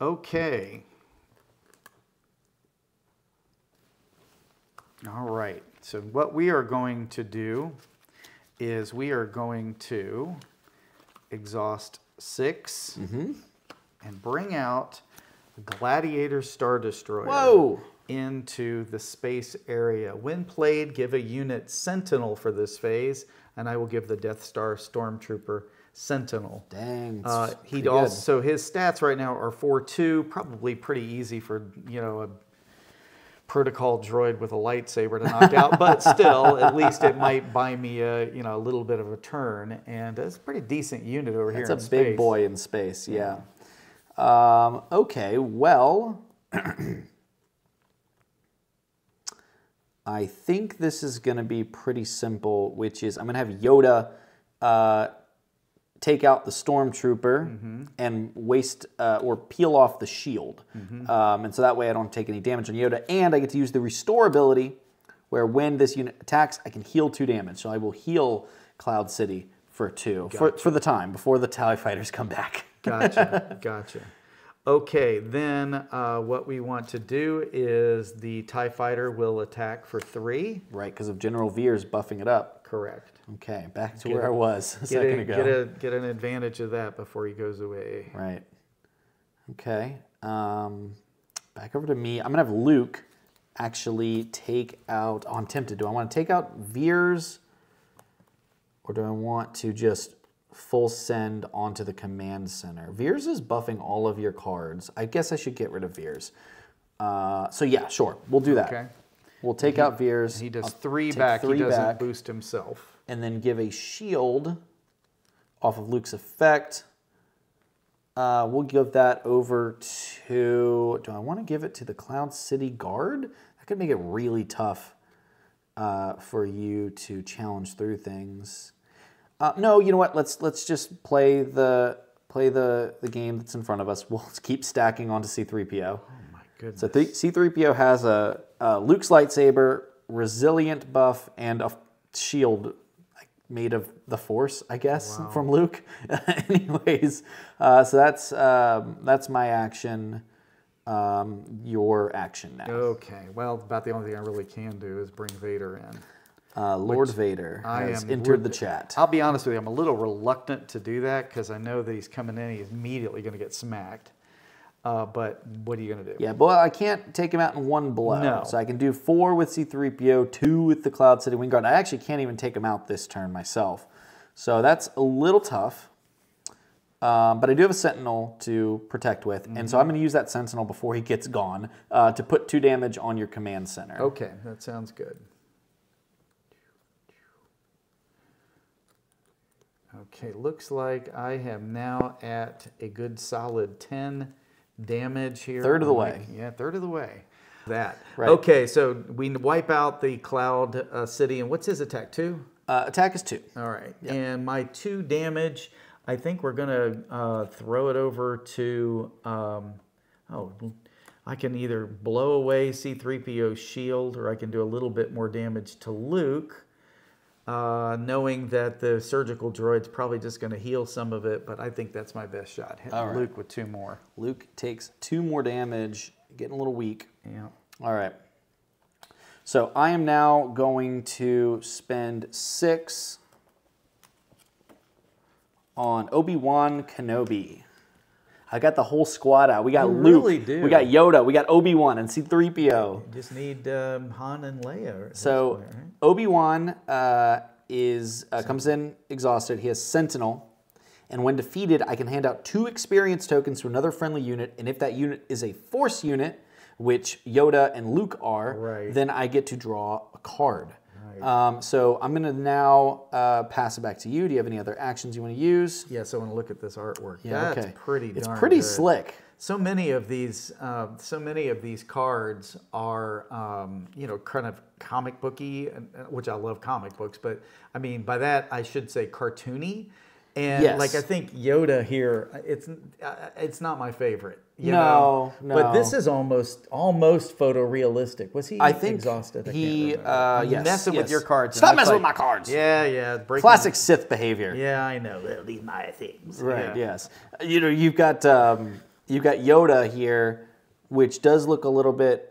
Okay. All right. So what we are going to do is we are going to exhaust 6 and bring out the Gladiator Star Destroyer into the space area. When played, give a unit Sentinel for this phase, and I will give the Death Star Stormtrooper Sentinel. Dang. So his stats right now are 4/2, probably pretty easy for a protocol droid with a lightsaber to knock out, but still, at least it might buy me a little bit of a turn, and it's a pretty decent unit over here in space. It's a big boy in space, yeah. Okay, well, I think this is going to be pretty simple, which is I'm going to have Yoda take out the Stormtrooper and waste or peel off the shield. And so that way I don't take any damage on Yoda. And I get to use the Restore ability where when this unit attacks, I can heal 2 damage. So I will heal Cloud City for 2 for the time before the TIE fighters come back. Gotcha. Okay, then what we want to do is the TIE fighter will attack for 3. Right, because of General Veers buffing it up. Correct. Okay, back to where I was a second ago. Get an advantage of that before he goes away. Right. Okay. Back over to me. I'm going to have Luke actually take out... Oh, I'm tempted. Do I want to take out Veers? Or do I want to just full send onto the command center? Veers is buffing all of your cards. I guess I should get rid of Veers. So yeah, sure. We'll do that. Okay. We'll take out Veers. He does 3 back. He doesn't boost himself. And then give a shield off of Luke's effect. We'll give that over to... Do I want to give it to the Cloud City Guard? That could make it really tough for you to challenge through things. No, you know what? Let's just play the game that's in front of us. We'll keep stacking onto C-3PO. Oh my goodness. So C-3PO has a Luke's lightsaber, resilient buff, and a shield made of the Force, I guess, from Luke. Anyways, so that's my action. Your action now. Okay. Well, about the only thing I really can do is bring Vader in. Lord Vader has entered the chat. I'll be honest with you, I'm a little reluctant to do that because I know that he's coming in, he's immediately going to get smacked. But what are you going to do? Yeah, but I can't take him out in one blow. No. So I can do 4 with C-3PO, 2 with the Cloud City Wing Guard. I actually can't even take him out this turn myself. So that's a little tough. But I do have a Sentinel to protect with, and so I'm going to use that Sentinel before he gets gone to put 2 damage on your command center. Okay, that sounds good. Okay, looks like I am now at a good solid 10 damage here. Third of the way. Yeah, third of the way. That. Right. Okay, so we wipe out the Cloud City, and what's his attack, 2? Attack is 2. All right, and my 2 damage, I think we're gonna throw it over to, I can either blow away C-3PO's shield, or I can do a little bit more damage to Luke, knowing that the surgical droid's probably just gonna heal some of it, but I think that's my best shot, hitting Luke with 2 more. Luke takes 2 more damage, getting a little weak. Yeah. All right. So I am now going to spend 6 on Obi-Wan Kenobi. I got the whole squad out. We got Luke. Really do. We got Yoda. We got Obi-Wan and C-3PO. You just need Han and Leia. So right? Obi-Wan comes in exhausted. He has Sentinel. And when defeated, I can hand out 2 experience tokens to another friendly unit. And if that unit is a Force unit, which Yoda and Luke are, then I get to draw a card. Right. So I'm going to now pass it back to you. Do you have any other actions you want to use? Yes, I want to look at this artwork. Yeah, That's pretty darn It's pretty good. slick. So many of these cards are, you know, kind of comic booky, which I love comic books, but I mean by that I should say cartoony. And like I think Yoda here, it's not my favorite. You know? But this is almost photorealistic. Was he exhausted? Yes. Messing with your cards. Stop messing with my cards. Yeah. Classic Sith behavior. Yeah, I know. These are my things. Right. Yeah. Yes. You know, you've got Yoda here, which does look a little bit.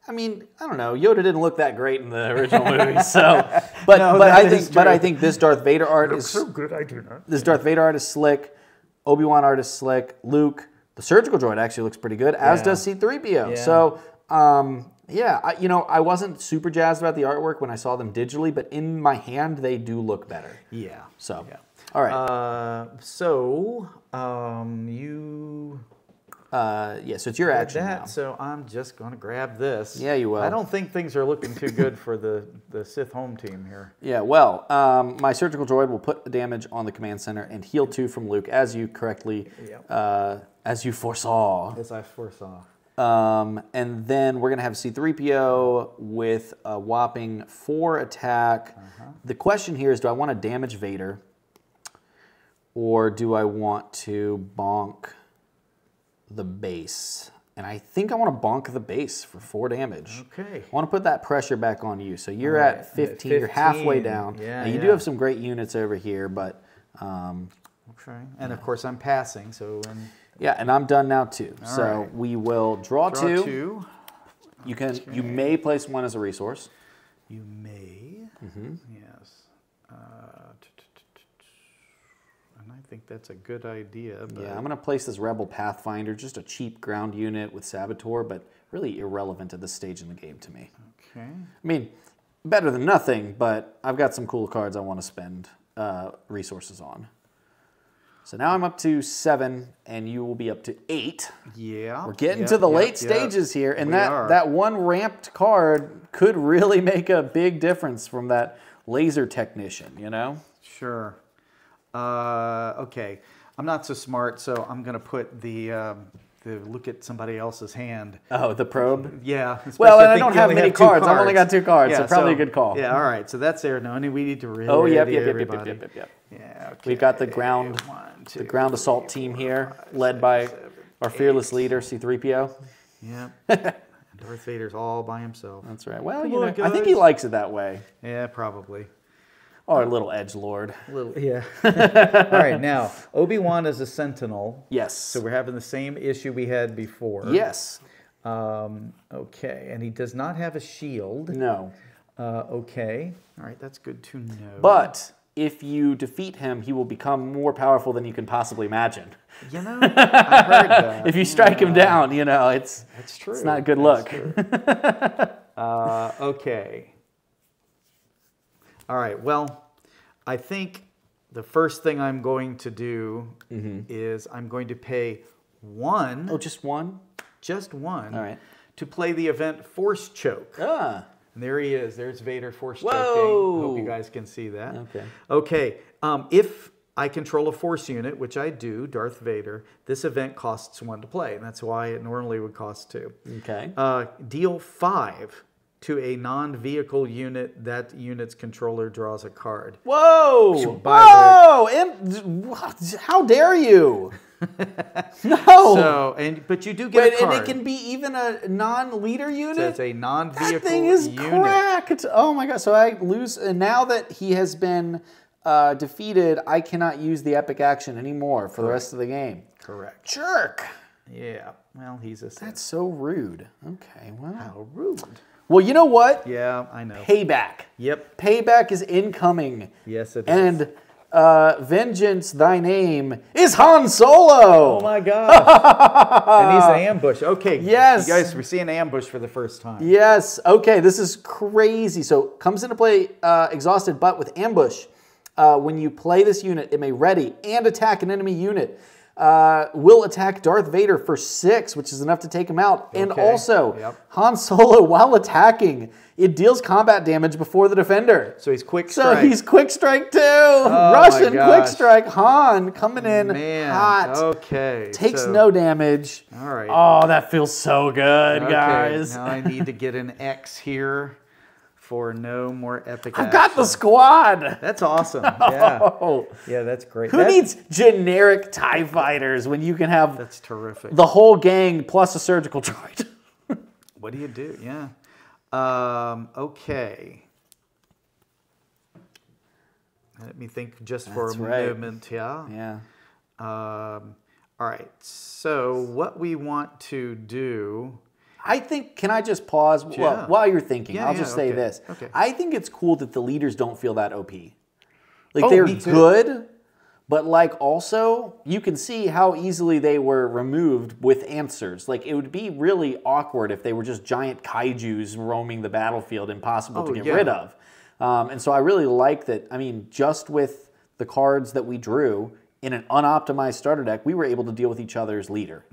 I mean, I don't know. Yoda didn't look that great in the original movies, so. But I think this Darth Vader art is so good. I do not. This Darth Vader art is slick. Obi-Wan art is slick. Luke, the surgical droid actually looks pretty good, as does C-3PO. Yeah. So, I wasn't super jazzed about the artwork when I saw them digitally, but in my hand, they do look better. Yeah. So, all right. You. So it's your action now. So I'm just going to grab this. Yeah, you will. I don't think things are looking too good for the Sith home team here. Yeah, well, my surgical droid will put damage on the command center and heal 2 from Luke, as you correctly, as you foresaw. As I foresaw. And then we're going to have C-3PO with a whopping 4 attack. The question here is, do I want to damage Vader, or do I want to bonk the base? And I think I want to bonk the base for 4 damage. Okay. I want to put that pressure back on you. So you're at 15. You're halfway down. Yeah, now, you do have some great units over here, but... okay. And of course I'm passing, so... Yeah, and I'm done now too. So we will draw 2. You may place 1 as a resource. You may. Yes. And I think that's a good idea. But... Yeah, I'm going to place this Rebel Pathfinder, just a cheap ground unit with Saboteur, but really irrelevant at this stage in the game to me. Okay. I mean, better than nothing, but I've got some cool cards I want to spend resources on. So now I'm up to 7, and you will be up to 8. Yeah. We're getting to the late stages here, and that 1 ramped card could really make a big difference from that laser technician, you know? Sure. Okay. I'm not so smart, so I'm going to put the look at somebody else's hand. Oh, the probe? Yeah. Well, I don't have many cards. I've only got 2 cards, so probably a good call. Yeah, all right. So that's there. No, we need to really yep. Yeah, okay. We've got the ground assault team here, led by our fearless leader, C-3PO. Yeah. Darth Vader's all by himself. That's right. Well, I think he likes it that way. Yeah, probably. Our little edgelord. Yeah. All right, now, Obi-Wan is a Sentinel. Yes. So we're having the same issue we had before. Yes. Okay, and he does not have a shield. No. Okay. All right, that's good to know. But if you defeat him, he will become more powerful than you can possibly imagine. You know, I heard that. If you strike him down, you know, that's true. It's not a good look. Okay. All right, well, I think the first thing I'm going to do is I'm going to pay 1. Oh, just 1? Just 1. All right. To play the event Force Choke. Ah. And there he is. There's Vader Force Whoa. choking. Hope you guys can see that. Okay. Okay. If I control a force unit, which I do, Darth Vader. This event costs 1 to play, and that's why it normally would cost 2. Okay. Deal 5 to a non-vehicle unit. That unit's controller draws a card. Whoa! By Whoa! How dare you? No. So, but you do get a card. And it can be even a non-leader unit? So it's a non-vehicle unit. That thing is cracked. Oh my god. So I lose, and now that he has been defeated, I cannot use the epic action anymore for the rest of the game. Correct. Jerk. Yeah. Well, he's a Sith. That's so rude. Okay, wow. How rude. Well, you know what? Yeah, I know. Payback. Yep. Payback is incoming. Yes, it is. And vengeance, thy name, is Han Solo. Oh my gosh. And he's an ambush. Okay. Yes. You guys, we're seeing ambush for the first time. Yes. Okay, this is crazy. So comes into play exhausted, but with ambush. When you play this unit, it may ready and attack an enemy unit. Will attack Darth Vader for 6, which is enough to take him out. And also, Han Solo, while attacking, it deals combat damage before the defender. So he's quick strike. So he's quick strike too. Russian quick strike. Han coming in hot. Okay. Takes no damage. All right. Oh, that feels so good, guys. Now I need to get an X here for no more epic action. I've got the squad. That's awesome. Yeah. Oh. Yeah, that's great. Who needs generic TIE fighters when you can have That's terrific. the whole gang plus a surgical droid? What do you do? Yeah. Okay. Let me think just for a moment. Yeah. Yeah. All right. So what we want to do... I think, can I just pause while you're thinking? I'll just say this. Okay. I think it's cool that the leaders don't feel that OP. Like, Oh, they're me too. good, but like also, you can see how easily they were removed with answers. Like, it would be really awkward if they were just giant kaijus roaming the battlefield, impossible to get rid of. And so I really like that, I mean, just with the cards that we drew in an unoptimized starter deck, we were able to deal with each other's leader.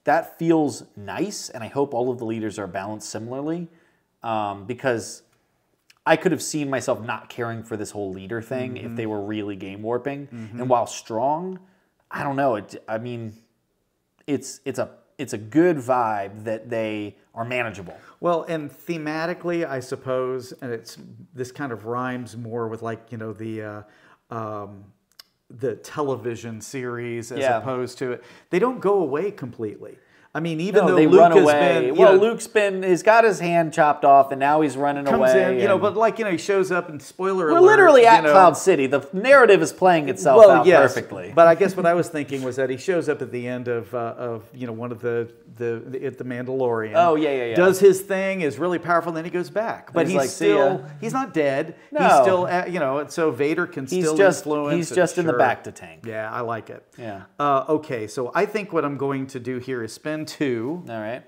That feels nice, and I hope all of the leaders are balanced similarly, because I could have seen myself not caring for this whole leader thing if they were really game warping. And while strong, I don't know. I mean, it's a good vibe that they are manageable. Well, and thematically, I suppose, and this kind of rhymes more with, like, you know, the television series as opposed to it. They don't go away completely. I mean, even though they Luke run has away. been, Luke's he's got his hand chopped off, and now he's running comes away. in, but like, he shows up, and spoiler alert, we're literally at Cloud City. The narrative is playing itself out perfectly. But I guess what I was thinking was that he shows up at the end of one of the Mandalorian. Oh yeah. Does his thing, is really powerful, and then he goes back. But he's not dead. No. He's still so Vader can still influence. He's just in the back to tank. Yeah, I like it. Yeah. Okay, so I think what I'm going to do here is spend 2. All right.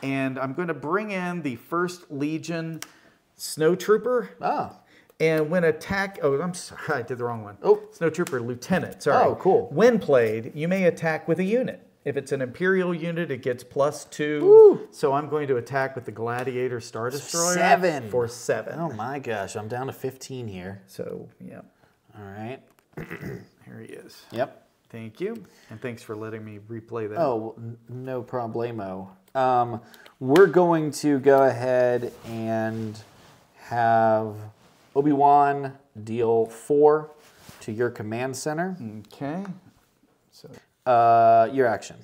And I'm going to bring in the 1st Legion Snowtrooper. Oh. And when attack... Oh, I'm sorry. I did the wrong one. Oh. Snowtrooper Lieutenant. Sorry. Oh, cool. When played, you may attack with a unit. If it's an Imperial unit, it gets +2. Woo. So I'm going to attack with the Gladiator Star Destroyer. 7. For 7. Oh my gosh. I'm down to 15 here. So, yeah. All right. Here he is. Yep. Thank you. And thanks for letting me replay that. Oh, no problemo. We're going to go ahead and have Obi-Wan deal 4 to your command center. Okay. So your action.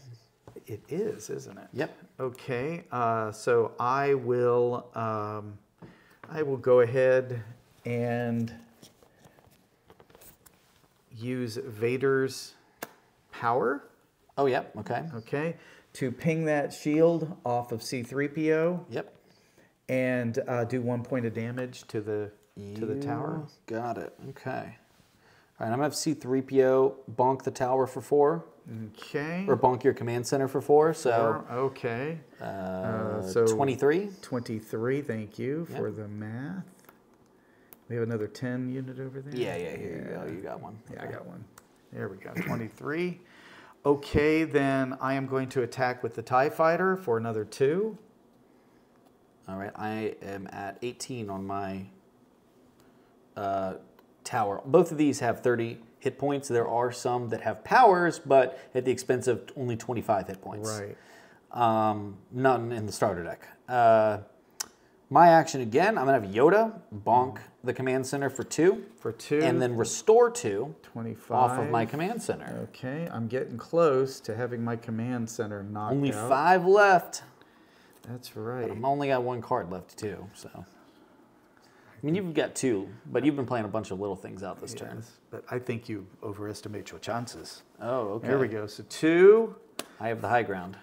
it is, isn't it? Yep. Okay. So I will go ahead and use Vader's power. Oh, yep. Okay. Okay. To ping that shield off of C-3PO. Yep. And do 1 point of damage to the tower. Got it. Okay. All right. I'm gonna have C-3PO bonk the tower for 4. Okay. Or bonk your command center for 4. So. Okay. So 23. 23. Thank you for the math. We have another 10 unit over there. Yeah. Here you go. You got one. Yeah, I got one. There we go. 23. Okay, then I am going to attack with the TIE Fighter for another 2. All right, I am at 18 on my tower. Both of these have 30 hit points. There are some that have powers, but at the expense of only 25 hit points. Right. None in the starter deck. My action again, I'm going to have Yoda bonk the command center for 2. For 2. And then restore 2 25. off of my command center. Okay, I'm getting close to having my command center knocked Only out. 5 left. That's right. I've only got 1 card left too, so. I mean, you've got 2, but you've been playing a bunch of little things out this turn. But I think you overestimate your chances. Oh, okay. There we go. So 2. I have the high ground.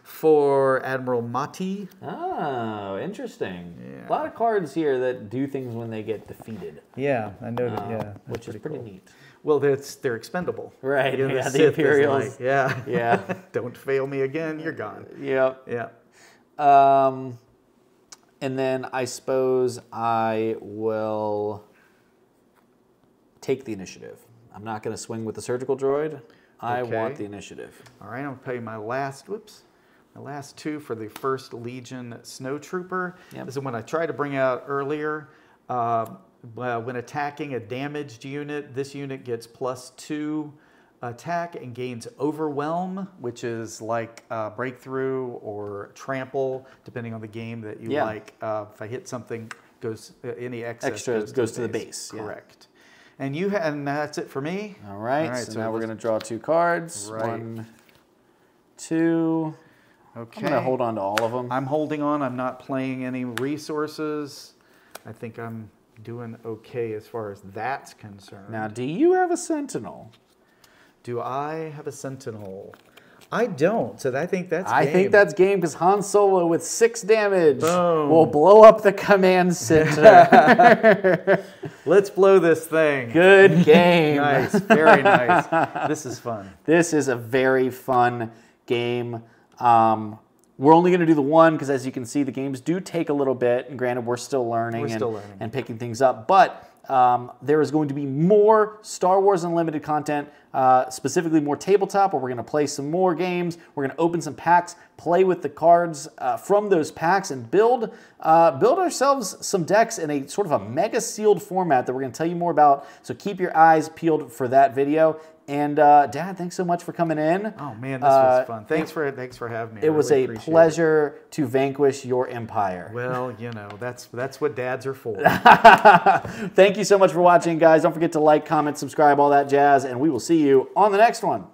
For Admiral Mati. Oh, interesting. Yeah. A lot of cards here that do things when they get defeated. Yeah, I know that. Yeah, which is pretty cool. neat. Well, they're expendable. Right. You know, Yeah, the Sith is Imperials. like, yeah. Yeah. Don't fail me again. You're gone. Yep. Yeah. And then I suppose I will take the initiative. I'm not going to swing with the surgical droid. I want the initiative. All right, I'll pay my last, my last 2 for the 1st Legion Snowtrooper. Yep. This is one I tried to bring out earlier. When attacking a damaged unit, this unit gets +2 attack and gains Overwhelm, which is like Breakthrough or Trample, depending on the game that you like. If I hit something, goes any excess Extra goes to the base. Correct. And and that's it for me. All right, so now we're going to draw 2 cards. Right. 1, 2. Okay. I'm going to hold on to all of them. I'm holding on. I'm not playing any resources. I think I'm doing okay as far as that's concerned. Now, do you have a Sentinel? Do I have a Sentinel? I don't, so I think that's I game. think that's game because Han Solo with 6 damage Boom. will blow up the command center. Let's blow this thing. Good game. Nice, very nice. This is fun. This is a very fun game. We're only going to do the one because, as you can see, the games do take a little bit. And granted, we're still learning, and picking things up. But there is going to be more Star Wars Unlimited content, specifically more tabletop, where we're going to play some more games. We're going to open some packs, play with the cards from those packs, and build ourselves some decks in a sort of a mega sealed format that we're going to tell you more about. So keep your eyes peeled for that video. And Dad, thanks so much for coming in. Oh man, this was fun. Thanks for having me. It was a pleasure to vanquish your empire. Well, you know, that's what dads are for. Thank you so much for watching, guys. Don't forget to like, comment, subscribe, all that jazz, and we will see you on the next one.